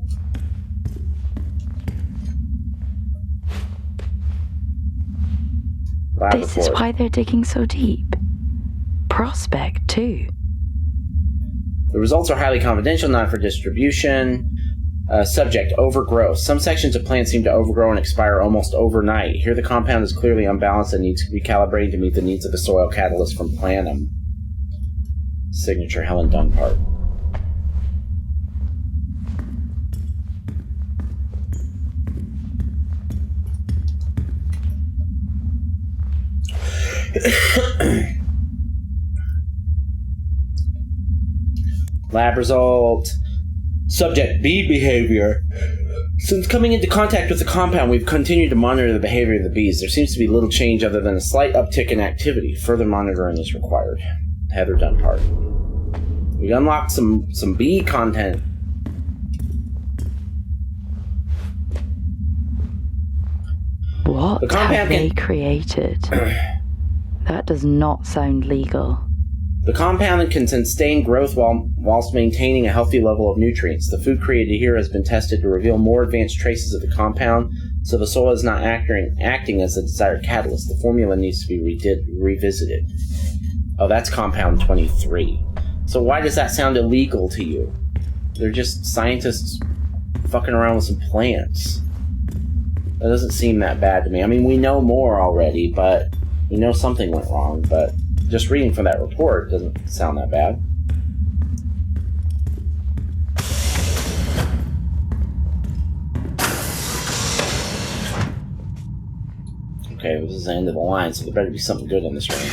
Lab This is report. why they're digging so deep. Prospect, too. The results are highly confidential, not for distribution. Subject, overgrowth. Some sections of plants seem to overgrow and expire almost overnight. Here the compound is clearly unbalanced and needs to be calibrated to meet the needs of a soil catalyst from Planum. Signature, Helen Dunpart. Lab result. Subject, bee behavior. Since coming into contact with the compound, we've continued to monitor the behavior of the bees. There seems to be little change other than a slight uptick in activity. Further monitoring is required. Heather Dunpart. We unlocked some bee content. What The compound have they created? That does not sound legal. The compound can sustain growth whilst maintaining a healthy level of nutrients. The food created here has been tested to reveal more advanced traces of the compound, so the soil is not acting as a desired catalyst. The formula needs to be revisited. Oh, that's compound 23. So why does that sound illegal to you? They're just scientists fucking around with some plants. That doesn't seem that bad to me. I mean, we know more already, but we know something went wrong, but just reading from that report doesn't sound that bad. Okay, this is the end of the line, so there better be something good in this room.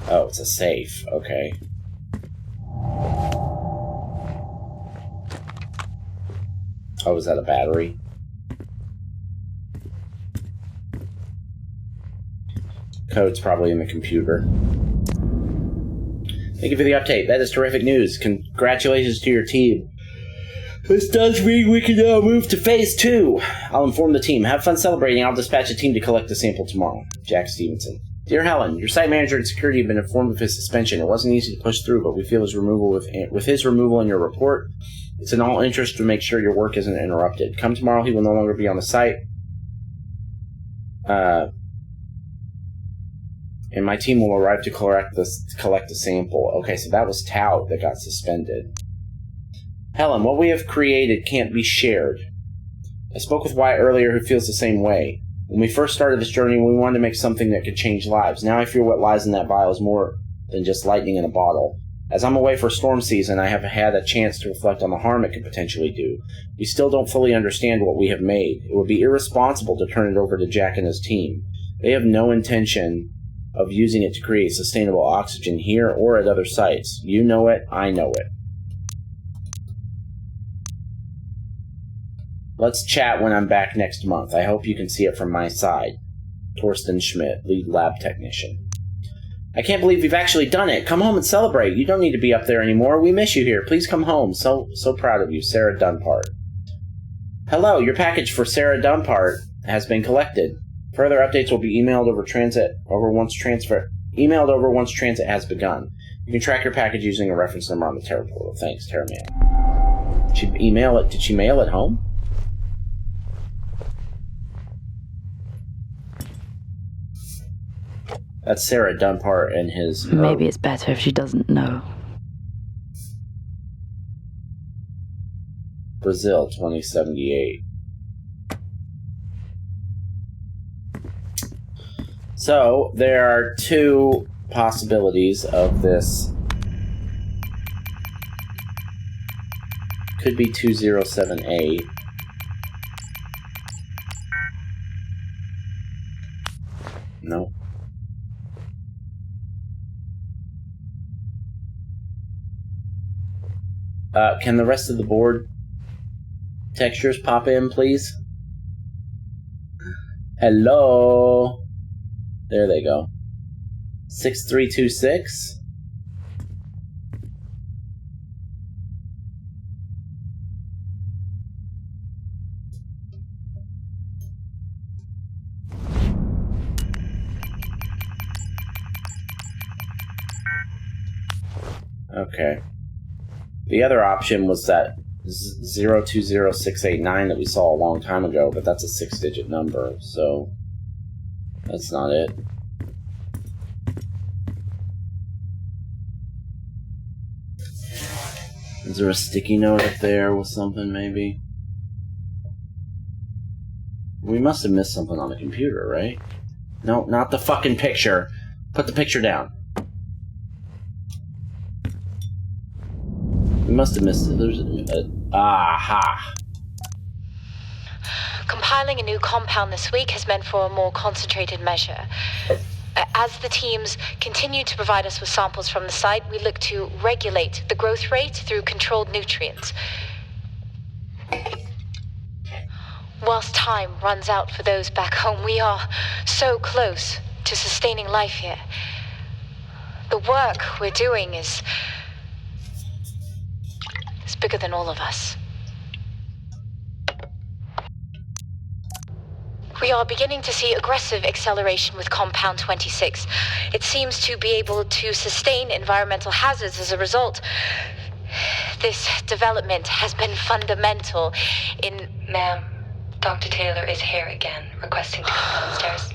Oh, it's a safe. Okay. Oh, is that a battery? Code's probably in the computer. Thank you for the update. That is terrific news. Congratulations to your team. This does mean we can now move to Phase 2. I'll inform the team. Have fun celebrating. I'll dispatch a team to collect the sample tomorrow. Jack Stevenson. Dear Helen, your site manager and security have been informed of his suspension. It wasn't easy to push through, but we feel his removal with his removal in your report. It's in all interest to make sure your work isn't interrupted. Come tomorrow, he will no longer be on the site. And my team will arrive to collect the sample. Okay, so that was Tau that got suspended. Helen, what we have created can't be shared. I spoke with Wyatt earlier, who feels the same way. When we first started this journey, we wanted to make something that could change lives. Now I fear what lies in that vial is more than just lightning in a bottle. As I'm away for storm season, I have had a chance to reflect on the harm it could potentially do. We still don't fully understand what we have made. It would be irresponsible to turn it over to Jack and his team. They have no intention of using it to create sustainable oxygen here or at other sites. You know it, I know it. Let's chat when I'm back next month. I hope you can see it from my side. Torsten Schmidt, lead lab technician. I can't believe we've actually done it. Come home and celebrate. You don't need to be up there anymore. We miss you here. Please come home. So proud of you. Sarah Dunpart. Hello, your package for Sarah Dunpart has been collected. Further updates will be emailed over once transit has begun. You can track your package using a reference number on the Terra portal. Thanks, Terra Mail. Did she mail it home? That's Sarah Dunpart and his... Maybe it's better if she doesn't know. Brazil, 2078. So, there are two possibilities of this. Could be 2078. No. Can the rest of the board textures pop in, please? Hello? There they go. 6326? Okay. The other option was that 020689 that we saw a long time ago, but that's a 6-digit number, so that's not it. Is there a sticky note up there with something, maybe? We must have missed something on the computer, right? No, not the fucking picture. Put the picture down. We must have missed it. There's aha. Compiling a new compound this week has meant for a more concentrated measure. As the teams continue to provide us with samples from the site, we look to regulate the growth rate through controlled nutrients. Whilst time runs out for those back home, we are so close to sustaining life here. The work we're doing is bigger than all of us. We are beginning to see aggressive acceleration with Compound 26. It seems to be able to sustain environmental hazards as a result. This development has been fundamental in... Ma'am, Dr. Taylor is here again, requesting to come downstairs.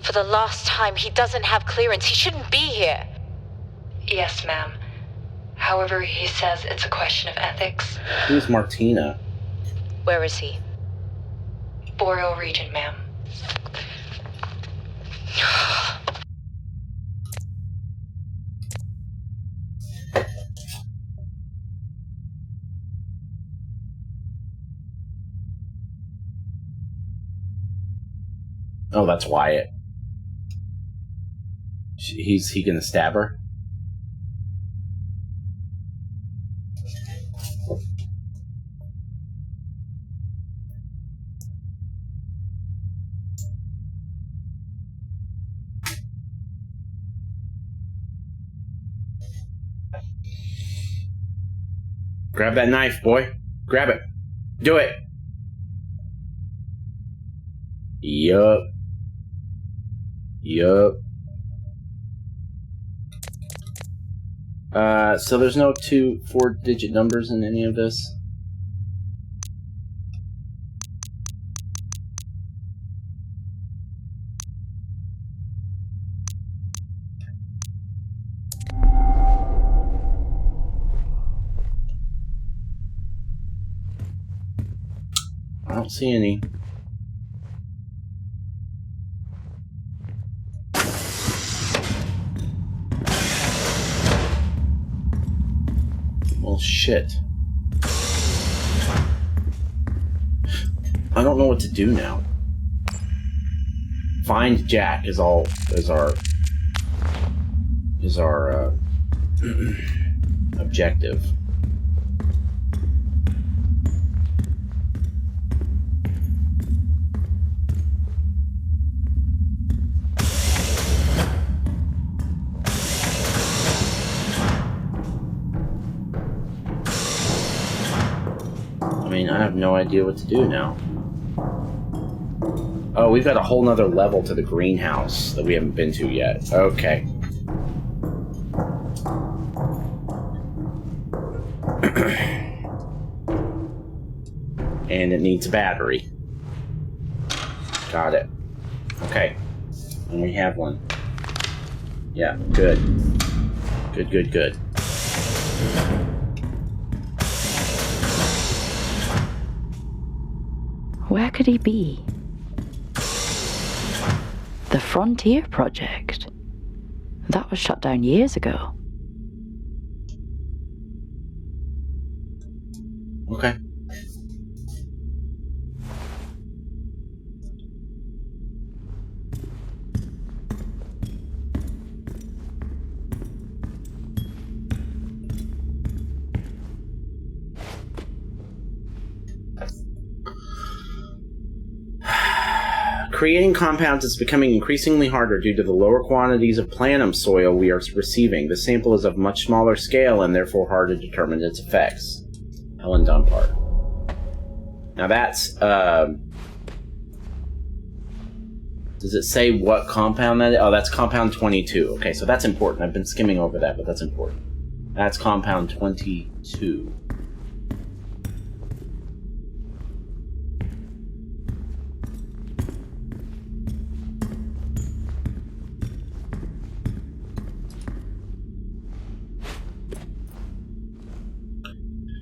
For the last time, he doesn't have clearance. He shouldn't be here. Yes, ma'am. However, he says it's a question of ethics. Who's Martina? Where is he? Boreal region, ma'am. Oh, that's Wyatt. He gonna stab her? Grab that knife, boy. Grab it. Do it. Yup. So there's no 4-digit numbers in any of this? I don't see any. Well, shit. I don't know what to do now. Find Jack is our objective. I mean, I have no idea what to do now. Oh, we've got a whole nother level to the greenhouse that we haven't been to yet. Okay. And it needs a battery. Got it. Okay. And we have one. Yeah, good. Good. Where could he be? The Frontier Project. That was shut down years ago. Okay. Creating compounds is becoming increasingly harder due to the lower quantities of planum soil we are receiving. The sample is of much smaller scale and therefore hard to determine its effects. Helen Dunbar. Now that's, does it say what compound that is? Oh, that's compound 22. Okay, so that's important. I've been skimming over that, but that's important. That's compound 22.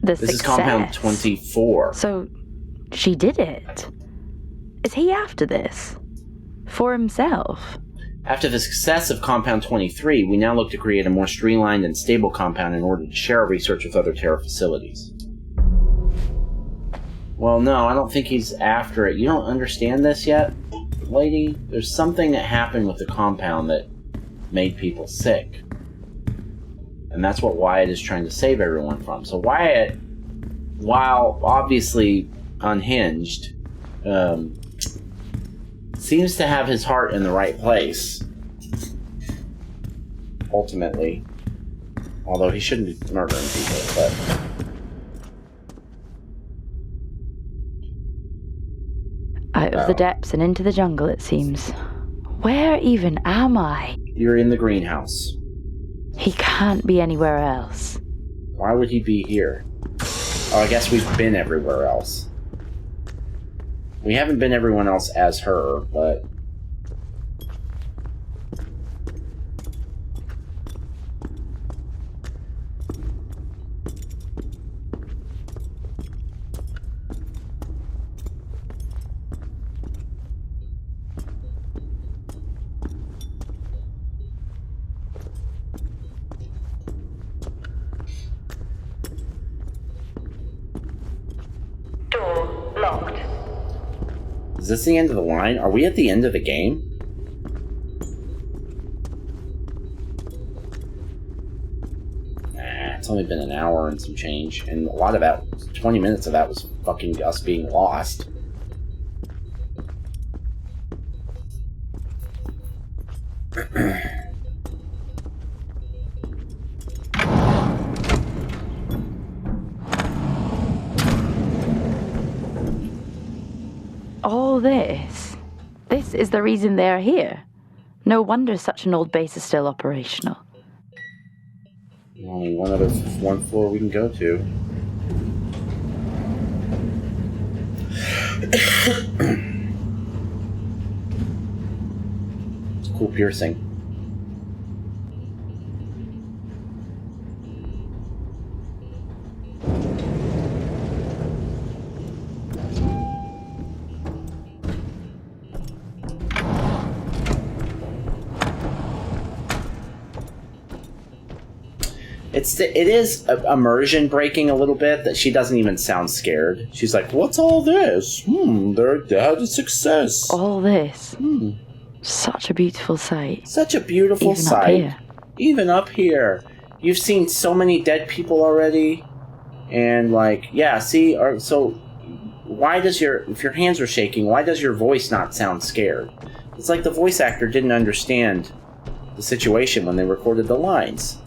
The This success. is compound 24. So, she did it. Is he after this? For himself? After the success of Compound 23, we now look to create a more streamlined and stable compound in order to share our research with other Terra facilities. Well, no, I don't think he's after it. You don't understand this yet, lady? There's something that happened with the compound that made people sick. And that's what Wyatt is trying to save everyone from. So Wyatt, while obviously unhinged, seems to have his heart in the right place. Ultimately. Although he shouldn't be murdering people, but... Out of the depths and into the jungle, it seems. Where even am I? You're in the greenhouse. He can't be anywhere else. Why would he be here? Oh, I guess we've been everywhere else. We haven't been everyone else as her, but... Door locked. Is this the end of the line? Are we at the end of the game? Nah, it's only been an hour and some change, and a lot of that, 20 minutes of that was fucking us being lost. All this? This is the reason they're here. No wonder such an old base is still operational. Only one floor we can go to. It's cool piercing. It is immersion breaking a little bit that she doesn't even sound scared. She's like, "What's all this? They had a success. All this. Such a beautiful sight. Such a beautiful Even sight. Up here. Even up here. You've seen so many dead people already, and like, yeah. See, so why does if your hands are shaking, why does your voice not sound scared? It's like the voice actor didn't understand the situation when they recorded the lines.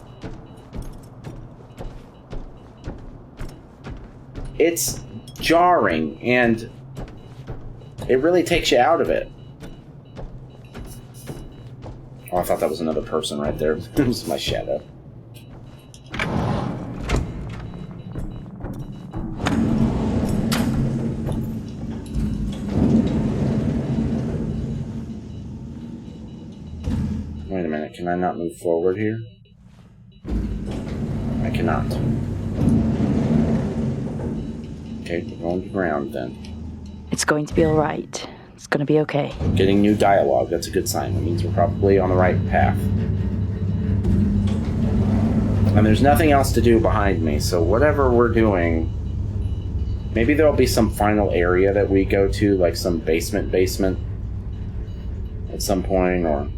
It's jarring, and it really takes you out of it. Oh, I thought that was another person right there. It was my shadow. Wait a minute, can I not move forward here? I cannot. Okay, we're going to ground then. It's going to be alright. It's going to be okay. Getting new dialogue, that's a good sign. That means we're probably on the right path. And there's nothing else to do behind me, so whatever we're doing... Maybe there'll be some final area that we go to, like some basement at some point, or...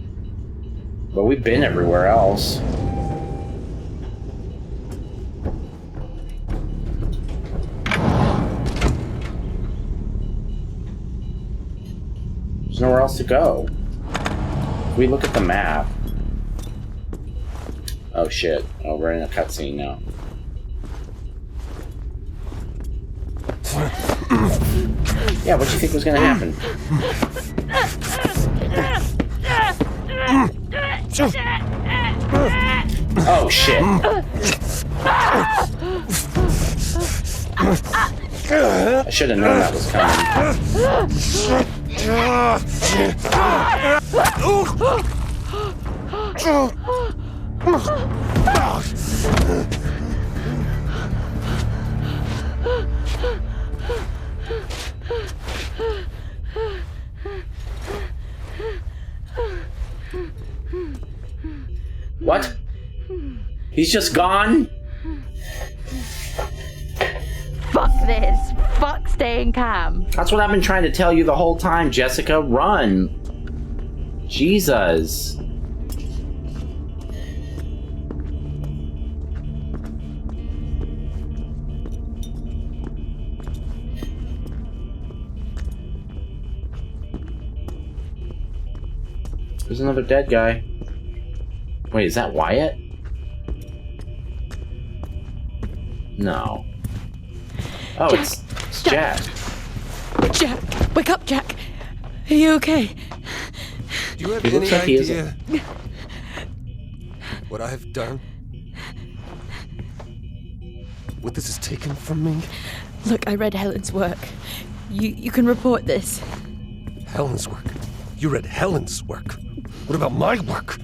But we've been everywhere else. There's nowhere else to go. If we look at the map... Oh shit. Oh, we're in a cutscene now. Yeah, what do you think was gonna happen? Oh shit. I should have known that was coming. What? He's just gone? Fuck this. Fuck staying calm. That's what I've been trying to tell you the whole time, Jessica. Run. Jesus. There's another dead guy. Wait, is that Wyatt? No. Oh, it's Jack. Jack, wake up, Jack. Are you okay? Do you have He looks any like he is. idea what I've done? What this has taken from me? Look, I read Helen's work. You can report this. Helen's work. You read Helen's work. What about my work?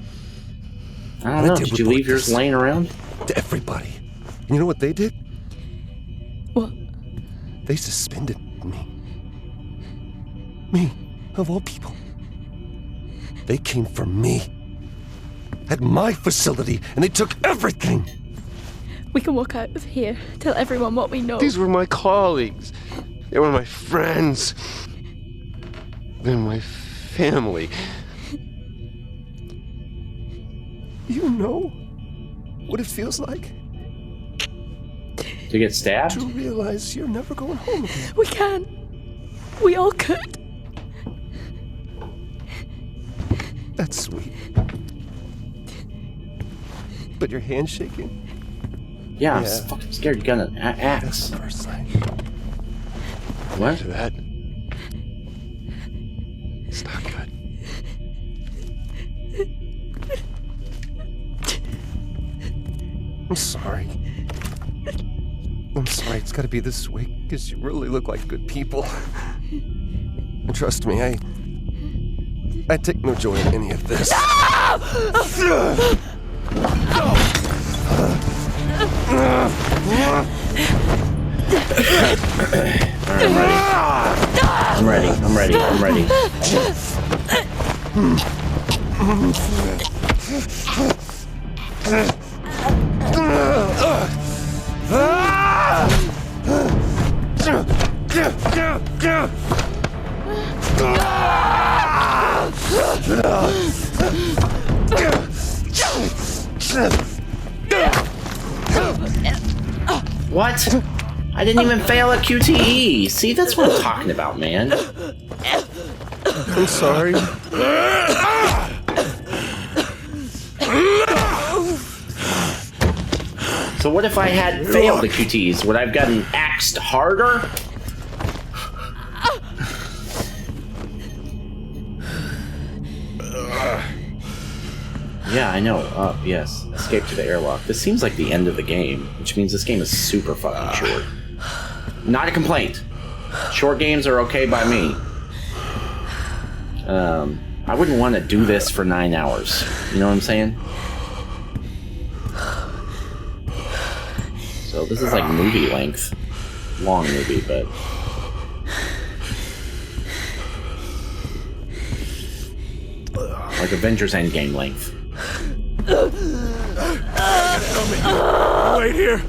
I don't know. Did you leave yours laying around? To everybody. You know what they did? What? They suspended me. Me, of all people. They came for me. At my facility, and they took everything. We can walk out of here, tell everyone what we know. These were my colleagues. They were my friends. They're my family. You know what it feels like? To get stabbed? To realize you're never going home again. We can. We all could. That's sweet. But your hand's shaking? Yeah, I'm fucking scared you got an axe. That's the first sign. What? After that, it's not good. I'm sorry. I'm sorry it's gotta be this way, because you really look like good people. And trust me, I take no joy in any of this. I'm ready. I'm ready. I'm ready. What? I didn't even fail a QTE. See, that's what I'm talking about, man. I'm sorry. So what if I had failed the QTs? Would I have gotten axed harder? Yeah, I know. Yes. Escape to the airlock. This seems like the end of the game, which means this game is super fucking short. Not a complaint. Short games are okay by me. I wouldn't want to do this for 9 hours. You know what I'm saying? So this is like movie length. Long movie, but... like Avengers Endgame length. Wait here.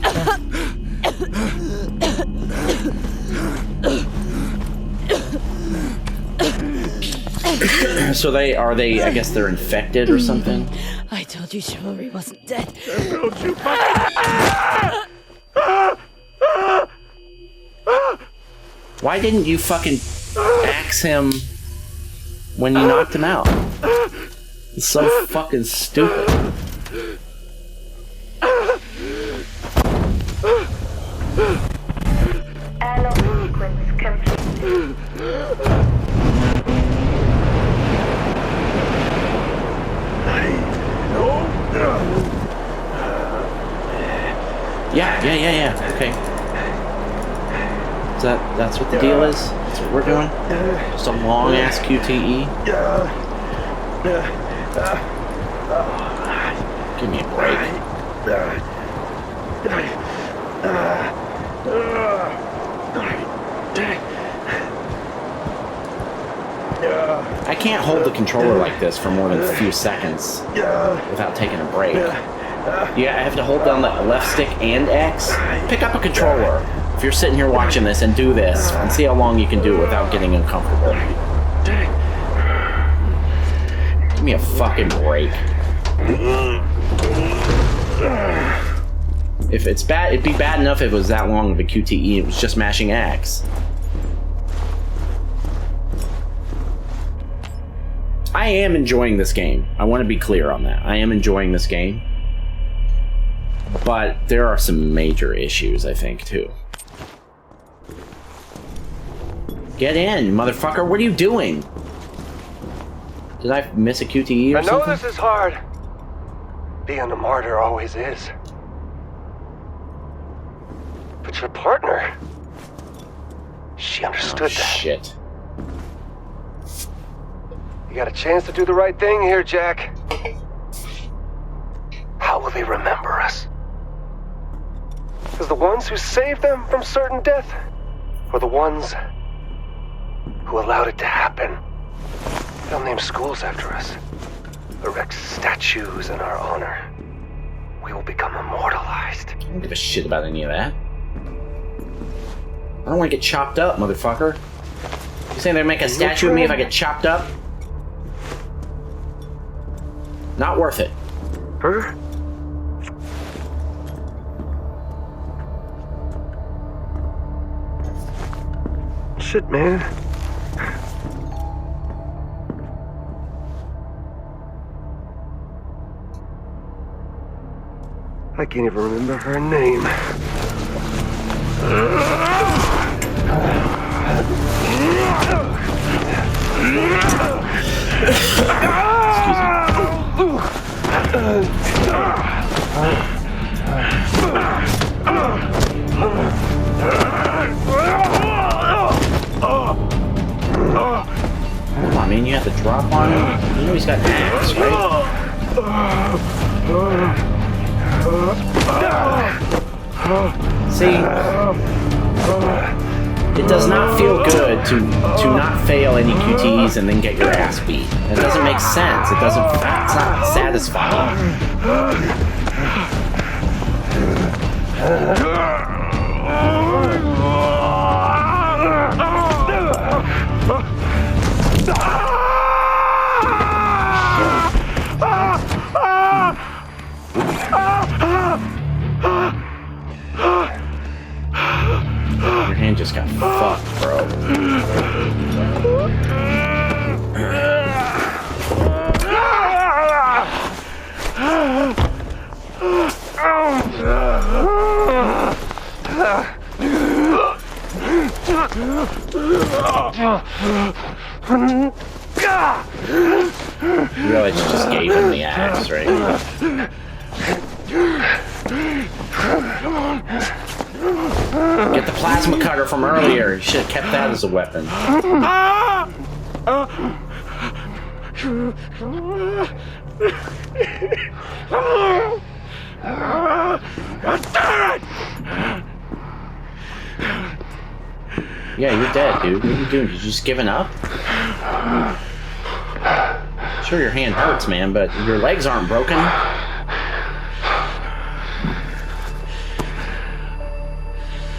So are they, I guess they're infected or something? I told you Chivalry wasn't dead. Why didn't you fucking axe him when you knocked him out? It's so fucking stupid. Airlock sequence complete. Yeah. Okay. That's what the deal is? That's what we're doing? Just a long ass QTE? Give me a break. I can't hold the controller like this for more than a few seconds without taking a break. Yeah, I have to hold down the left stick and X. Pick up a controller if you're sitting here watching this and do this and see how long you can do it without getting uncomfortable. Give me a fucking break. If it's bad, it'd be bad enough if it was that long of a QTE and it was just mashing X. I am enjoying this game. I want to be clear on that. I am enjoying this game. But there are some major issues, I think, too. Get in, motherfucker. What are you doing? Did I miss a QTE or something? I know this is hard. Being a martyr always is. But your partner, she understood that. Shit. You got a chance to do the right thing here, Jack. How will they remember us? As the ones who saved them from certain death? Or the ones who allowed it to happen? They'll name schools after us. Erect statues in our honor. We will become immortalized. I don't give a shit about any of that. I don't want to get chopped up, motherfucker. You saying they're make a statue of me if I get chopped up? Not worth it. Her? Shit, man. I can't even remember her name. I mean, you have to drop on him. You know he's got axe, right? See, it does not feel good to not fail any QTEs and then get your ass beat. It doesn't make sense. It's not satisfying. Your hand just got fucked, bro. You realize you just gave him the axe, right? Get the plasma cutter from earlier. You should have kept that as a weapon. Yeah, you're dead, dude. What are you doing? You just giving up? Sure, your hand hurts, man, but your legs aren't broken.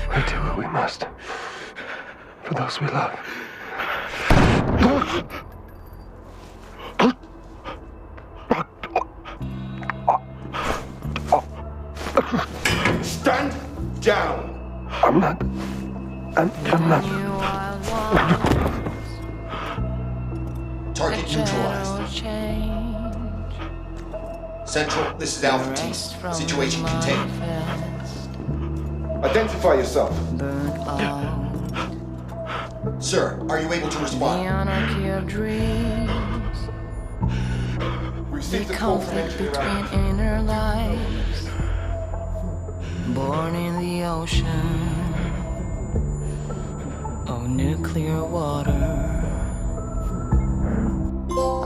We do what we must for those we love. Stand down. I'm not. Target neutralized. Central, this is Alpha Team. Situation contained. Identify yourself. Sir, are you able to respond? Received the call from engineer inner lives, born in the ocean of nuclear water.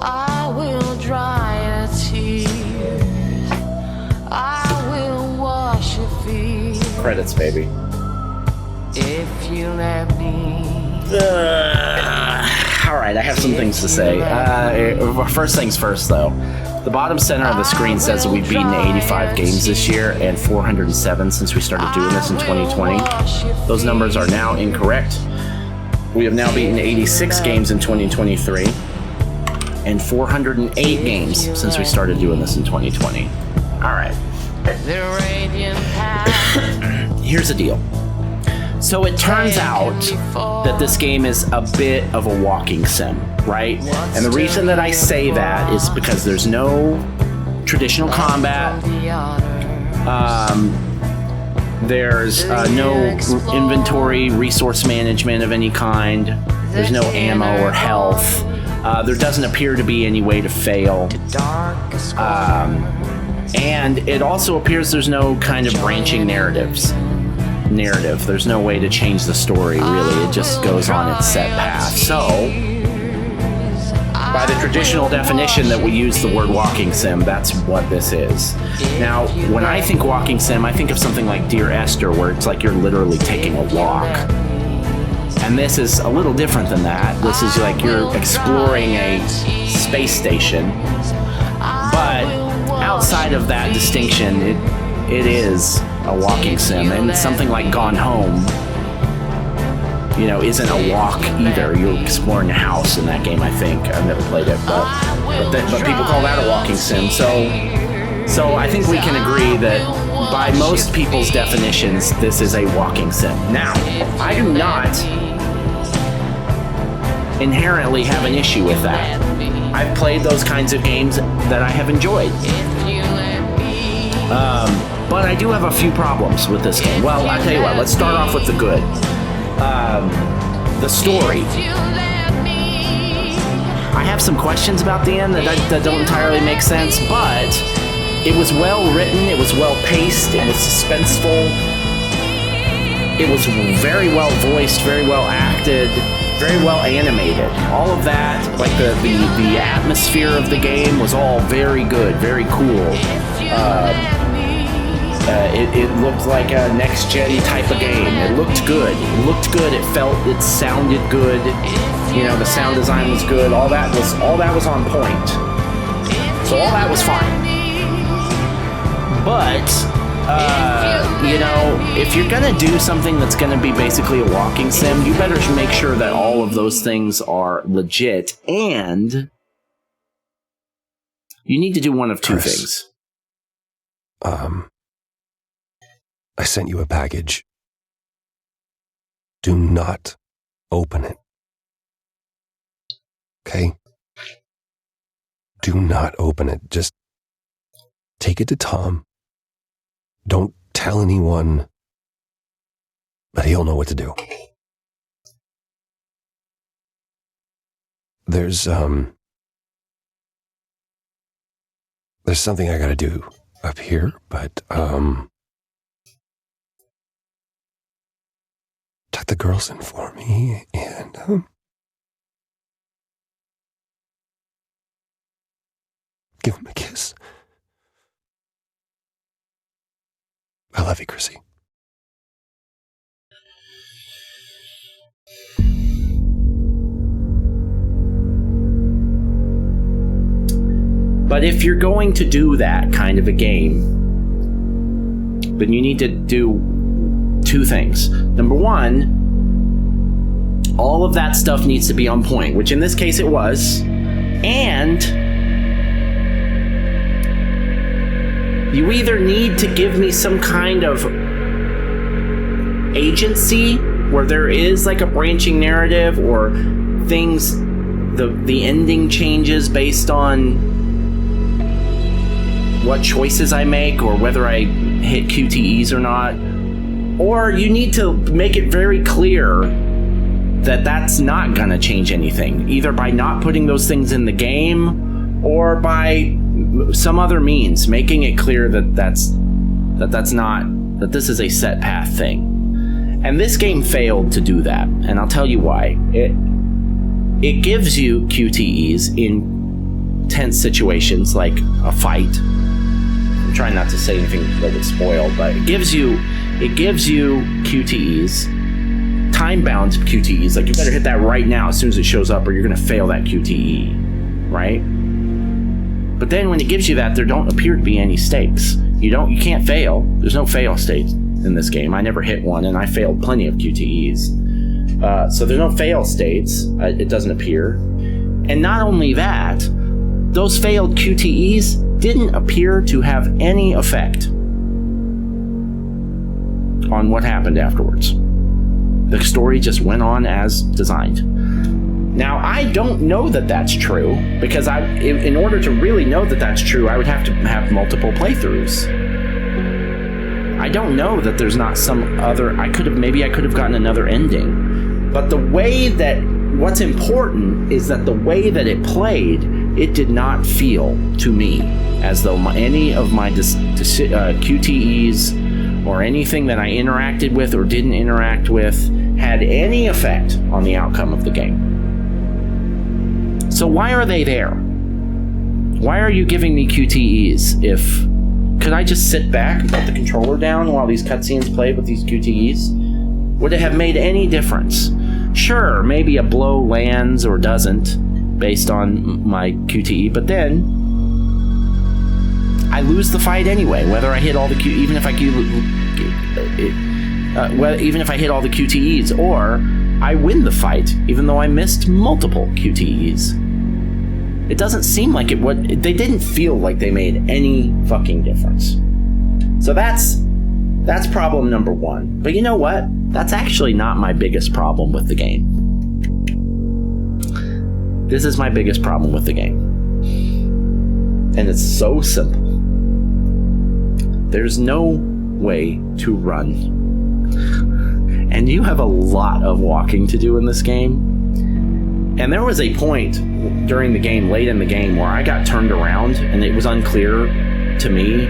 I will dry your tears. I will wash your feet. Credits, baby. If you let me. Alright, right, I have some things to say. First things first, though. The bottom center of the screen says that we've beaten 85 games this year and 407 since we started doing this in 2020. Those numbers are now incorrect. We have now beaten 86 games in 2023 and 408 games since we started doing this in 2020. All right. Here's the deal. So it turns out that this game is a bit of a walking sim, right? And the reason that I say that is because there's no traditional combat. There's no inventory, resource management of any kind. There's no ammo or health. There doesn't appear to be any way to fail. And it also appears there's no kind of branching narrative. There's no way to change the story, really. It just goes on its set path. So, by the traditional definition that we use the word walking sim, that's what this is. Now, when I think walking sim, I think of something like Dear Esther, where it's like you're literally taking a walk. And this is a little different than that. This is like you're exploring a space station. But outside of that distinction, it is a walking sim, and something like Gone Home, isn't a walk either. You're exploring a house in that game, I think. I've never played it, but people call that a walking sim. So I think we can agree that by most people's definitions, this is a walking sim. Now, I do not inherently have an issue with that. I've played those kinds of games that I have enjoyed. But I do have a few problems with this game. Well, I'll tell you what, let's start off with the good. The story. I have some questions about the end that don't entirely make sense, but it was well written, it was well paced, it was suspenseful, it was very well voiced, very well acted, very well animated. All of that, like the atmosphere of the game was all very good, very cool. It looked like a next-gen type of game. It looked good. It sounded good. The sound design was good. All that was on point. So all that was fine. But, if you're gonna do something that's gonna be basically a walking sim, you better make sure that all of those things are legit, and you need to do one of two things. I sent you a package. Do not open it. Okay? Do not open it. Just take it to Tom. Don't tell anyone, but he'll know what to do. There's something I gotta do up here, but, tuck the girls in for me, and, give them a kiss. I love you, Chrissy. But if you're going to do that kind of a game, then you need to do two things. Number one, all of that stuff needs to be on point, which in this case it was. And you either need to give me some kind of agency where there is like a branching narrative, or things, the ending changes based on what choices I make or whether I hit QTEs or not. Or you need to make it very clear that that's not going to change anything, either by not putting those things in the game or by some other means, making it clear that this is a set path thing. And this game failed to do that, and I'll tell you why. It gives you QTEs in tense situations like a fight. I'm trying not to say anything that would spoil, but it gives you QTEs time-bound QTEs, like you better hit that right now as soon as it shows up or you're going to fail that QTE, right? But then when it gives you that, there don't appear to be any stakes. You can't fail. There's no fail states in this game. I never hit one, and I failed plenty of QTEs. So there's no fail states. It doesn't appear. And not only that, those failed QTEs didn't appear to have any effect on what happened afterwards. The story just went on as designed. Now, I don't know that that's true, because in order to really know that that's true, I would have to have multiple playthroughs. I don't know that there's not some other... Maybe I could have gotten another ending. But the way that... What's important is that the way that it played, it did not feel to me as though any of my QTEs or anything that I interacted with or didn't interact with had any effect on the outcome of the game. So why are they there? Why are you giving me QTEs if... Could I just sit back and put the controller down while these cutscenes played with these QTEs? Would it have made any difference? Sure, maybe a blow lands or doesn't based on my QTE, but then I lose the fight anyway, whether I hit all the even if I hit all the QTEs, or I win the fight even though I missed multiple QTEs. It doesn't seem like they didn't feel like they made any fucking difference. So that's problem number one. But you know what? That's actually not my biggest problem with the game. This is my biggest problem with the game. And it's so simple. There's no way to run. And you have a lot of walking to do in this game. And there was a point during the game, late in the game, where I got turned around and it was unclear to me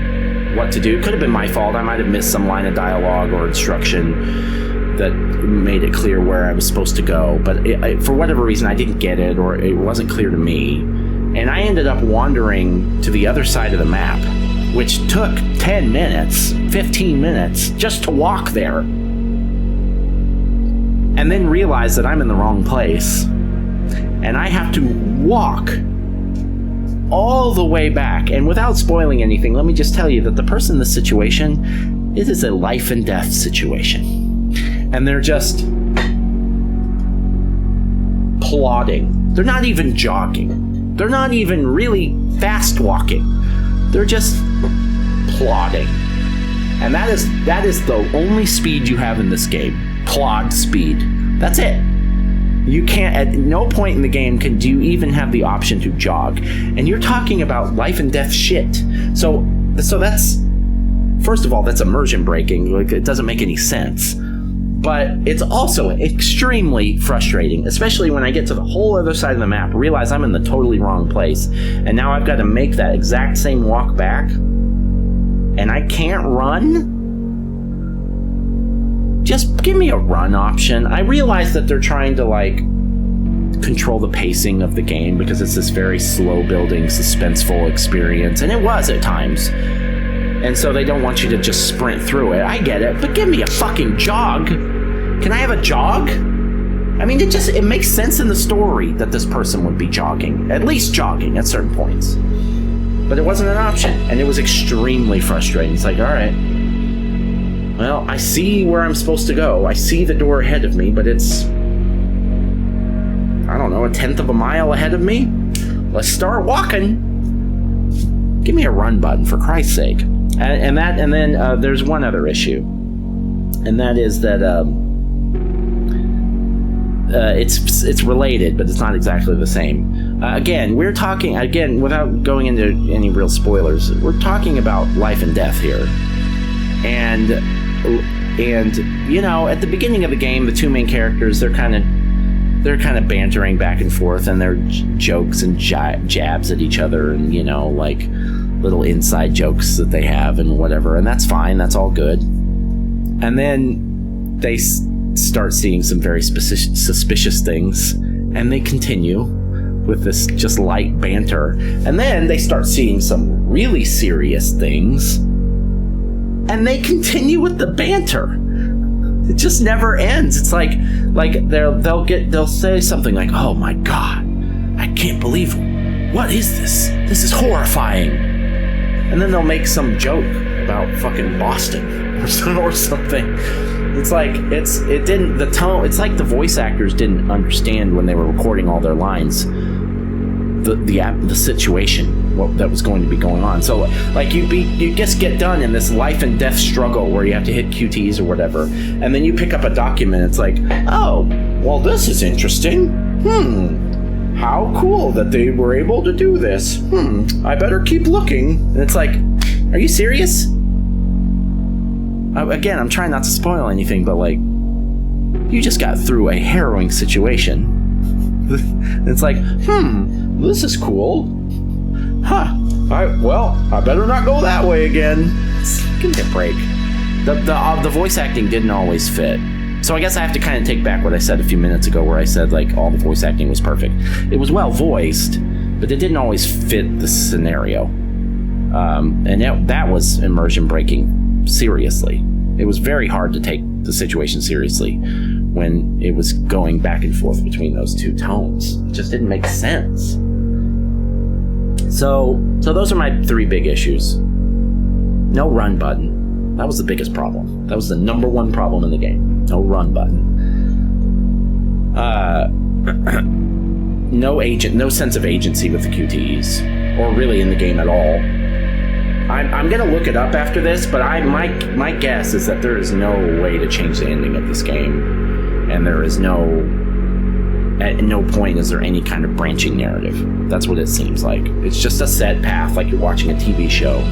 what to do. It could have been my fault. I might have missed some line of dialogue or instruction that made it clear where I was supposed to go. But for whatever reason, I didn't get it, or it wasn't clear to me. And I ended up wandering to the other side of the map, which took 10 minutes, 15 minutes just to walk there. And then realize that I'm in the wrong place. And I have to walk all the way back. And without spoiling anything, let me just tell you that the person in this situation, it is a life and death situation. And they're just plodding. They're not even jogging. They're not even really fast walking. They're just plodding. And that is the only speed you have in this game. Plod speed. That's it. You can't, at no point in the game do you even have the option to jog. And you're talking about life and death shit. So that's, first of all, that's immersion breaking. Like, it doesn't make any sense. But it's also extremely frustrating, especially when I get to the whole other side of the map, realize I'm in the totally wrong place. And now I've got to make that exact same walk back. And I can't run? Just give me a run option. I realize that they're trying to, like, control the pacing of the game because it's this very slow-building, suspenseful experience. And it was at times. And so they don't want you to just sprint through it. I get it, but give me a fucking jog. Can I have a jog? I mean, it makes sense in the story that this person would be jogging. At least jogging at certain points. But it wasn't an option, and it was extremely frustrating. It's like, alright. Well, I see where I'm supposed to go. I see the door ahead of me, but it's, I don't know, 1/10 of a mile ahead of me? Let's start walking. Give me a run button, for Christ's sake. And then there's one other issue, and that is that it's related, but it's not exactly the same. Again, without going into any real spoilers, we're talking about life and death here, and you know, at the beginning of the game, the two main characters, they're kind of bantering back and forth, and they're jokes and jabs at each other, and, you know, like little inside jokes that they have and whatever, and that's fine, that's all good. And then they start seeing some very suspicious things, and they continue with this just light banter, and then they start seeing some really serious things, and they continue with the banter. It just never ends. It's like they'll say something like, "Oh my God, I can't believe it. What is this? This is horrifying." And then they'll make some joke about fucking Boston or something. It's like the tone. It's like the voice actors didn't understand when they were recording all their lines the situation that was going to be going on. So like you just get done in this life and death struggle where you have to hit QTs or whatever, and then you pick up a document. It's like, oh, well, this is interesting. How cool that they were able to do this. I better keep looking. And it's like, are you serious? Again, I'm trying not to spoil anything, but like, you just got through a harrowing situation. It's like, this is cool. I better not go that way again. Give me a break. The voice acting didn't always fit. So I guess I have to kind of take back what I said a few minutes ago where I said, like, all the voice acting was perfect. It was well voiced, but it didn't always fit the scenario. And that was immersion breaking, seriously. It was very hard to take the situation seriously when it was going back and forth between those two tones. It just didn't make sense. So those are my 3 big issues. No run button. That was the biggest problem. That was the number 1 problem in the game. No run button. No sense of agency with the QTEs, or really in the game at all. I'm gonna look it up after this, but my guess is that there is no way to change the ending of this game, and there is at no point is there any kind of branching narrative. That's what it seems like. It's just a set path, like you're watching a TV show,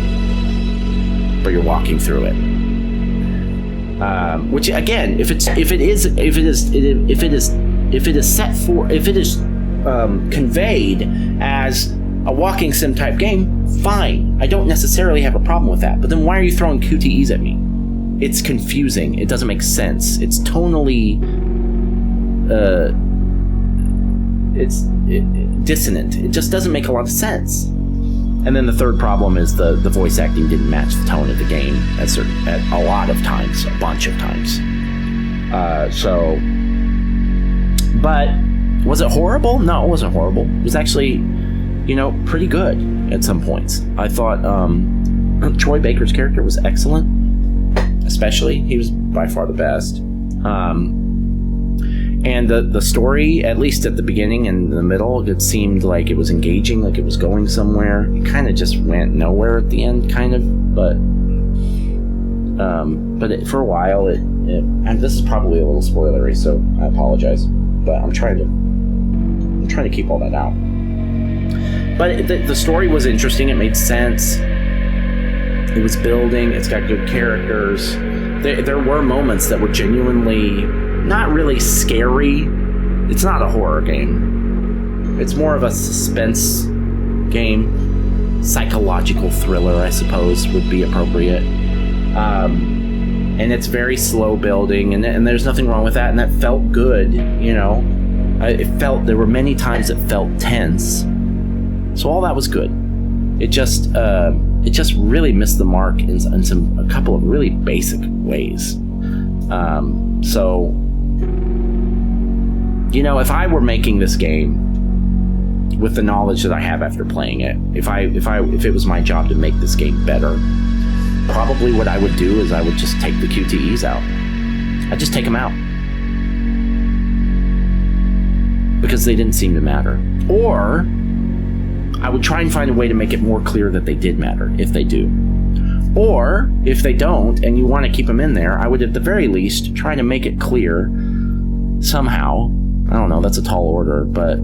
but you're walking through it. Which again, if it is conveyed as a walking sim type game, fine. I don't necessarily have a problem with that. But then why are you throwing QTEs at me? It's confusing. It doesn't make sense. It's tonally it's dissonant. It just doesn't make a lot of sense. And then the third problem is the voice acting didn't match the tone of the game at a lot of times, a bunch of times. But was it horrible? No, it wasn't horrible. It was actually, pretty good at some points. I thought Troy Baker's character was excellent, especially. He was by far the best. And the story, at least at the beginning and the middle, it seemed like it was engaging, like it was going somewhere. It kind of just went nowhere at the end, kind of. But for a while, and this is probably a little spoilery, so I apologize. But I'm trying to keep all that out. But the story was interesting. It made sense. It was building. It's got good characters. There were moments that were genuinely not really scary. It's not a horror game. It's more of a suspense game. Psychological thriller, I suppose, would be appropriate. And it's very slow building, and there's nothing wrong with that, and that felt good, there were many times it felt tense. So all that was good. It just really missed the mark in a couple of really basic ways. If I were making this game with the knowledge that I have after playing it, if it was my job to make this game better, probably what I would do is I would just take the QTEs out. I'd just take them out. Because they didn't seem to matter. Or I would try and find a way to make it more clear that they did matter, if they do. Or, if they don't, and you want to keep them in there, I would at the very least try to make it clear somehow. I don't know, that's a tall order, but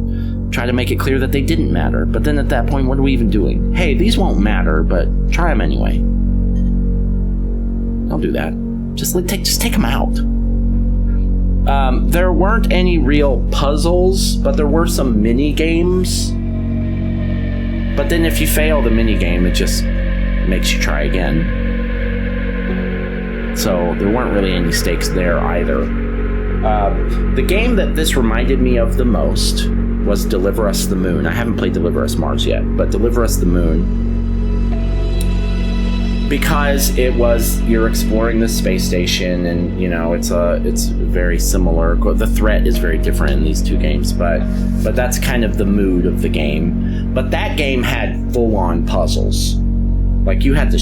try to make it clear that they didn't matter. But then at that point, what are we even doing? Hey, these won't matter, but try them anyway. Don't do that. Just take them out. There weren't any real puzzles, but there were some mini games. But then if you fail the mini game, it just makes you try again. So there weren't really any stakes there either. The game that this reminded me of the most was Deliver Us the Moon. I haven't played Deliver Us Mars yet, but Deliver Us the Moon because you're exploring the space station, and it's very similar. The threat is very different in these two games, but that's kind of the mood of the game. But that game had full-on puzzles. Like you had to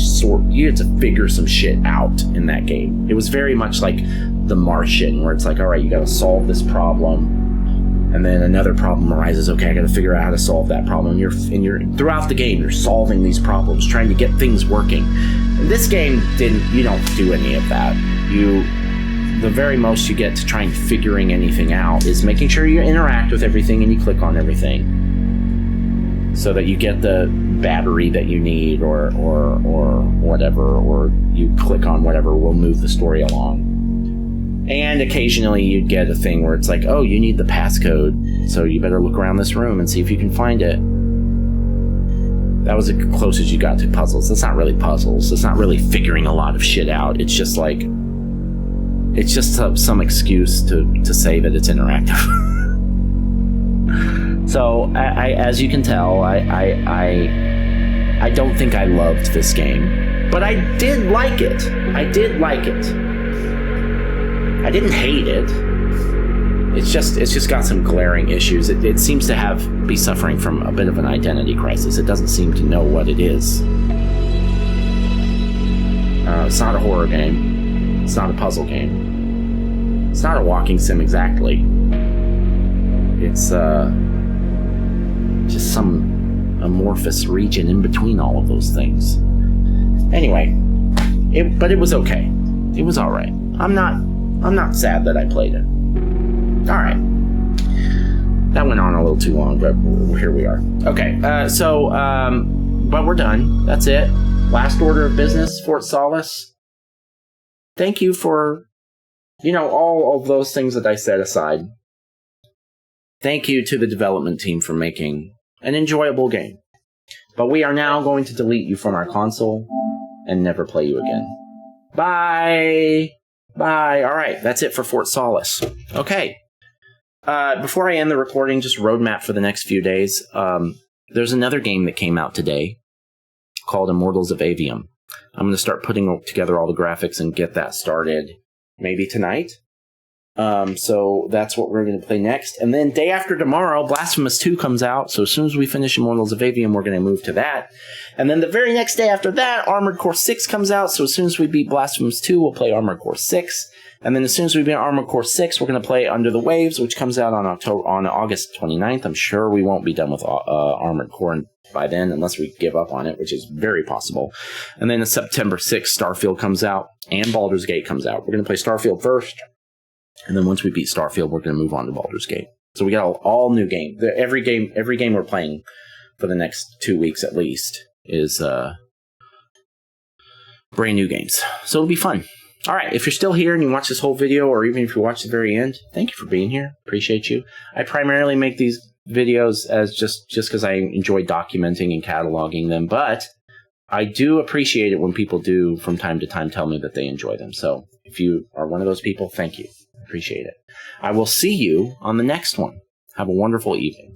figure some shit out in that game. It was very much like The Martian, where it's like, all right, you got to solve this problem. And then another problem arises. Okay, I got to figure out how to solve that problem. And you're throughout the game, you're solving these problems, trying to get things working. In this game, you don't do any of that. The very most you get to trying figuring anything out is making sure you interact with everything and you click on everything, so that you get the battery that you need, or whatever, or you click on whatever will move the story along. And occasionally you'd get a thing where it's like, oh, you need the passcode, so you better look around this room and see if you can find it. That was the closest you got to puzzles. It's not really puzzles. It's not really figuring a lot of shit out. It's just like, it's just some excuse to say that it's interactive. So, as you can tell, I don't think I loved this game, but I did like it. I did like it. I didn't hate it. It's just got some glaring issues. It seems to be suffering from a bit of an identity crisis. It doesn't seem to know what it is. It's not a horror game. It's not a puzzle game. It's not a walking sim exactly. It's just some amorphous region in between all of those things. Anyway, but it was okay. It was all right. I'm not sad that I played it. All right. That went on a little too long, but here we are. Okay, but we're done. That's it. Last order of business, Fort Solis. Thank you for, all of those things that I set aside. Thank you to the development team for making an enjoyable game. But we are now going to delete you from our console and never play you again. Bye! Bye. All right, that's it for Fort Solis. Okay. Before I end the recording, just roadmap for the next few days. There's another game that came out today called Immortals of Avium. I'm going to start putting together all the graphics and get that started maybe tonight. So that's what we're going to play next. And then day after tomorrow, Blasphemous 2 comes out. So as soon as we finish Immortals of Avium, we're going to move to that. And then the very next day after that, Armored Core 6 comes out. So as soon as we beat Blasphemous 2, we'll play Armored Core 6. And then as soon as we beat Armored Core 6, we're going to play Under the Waves, which comes out on August 29th. I'm sure we won't be done with Armored Core by then, unless we give up on it, which is very possible. And then on September 6th, Starfield comes out, and Baldur's Gate comes out. We're going to play Starfield first. And then once we beat Starfield, we're going to move on to Baldur's Gate. So we got all new game. Every game we're playing for the next 2 weeks at least is brand new games. So it'll be fun. All right, if you're still here and you watch this whole video, or even if you watch the very end, thank you for being here. Appreciate you. I primarily make these videos as just because I enjoy documenting and cataloging them, but I do appreciate it when people do from time to time tell me that they enjoy them. So if you are one of those people, thank you. Appreciate it. I will see you on the next one. Have a wonderful evening.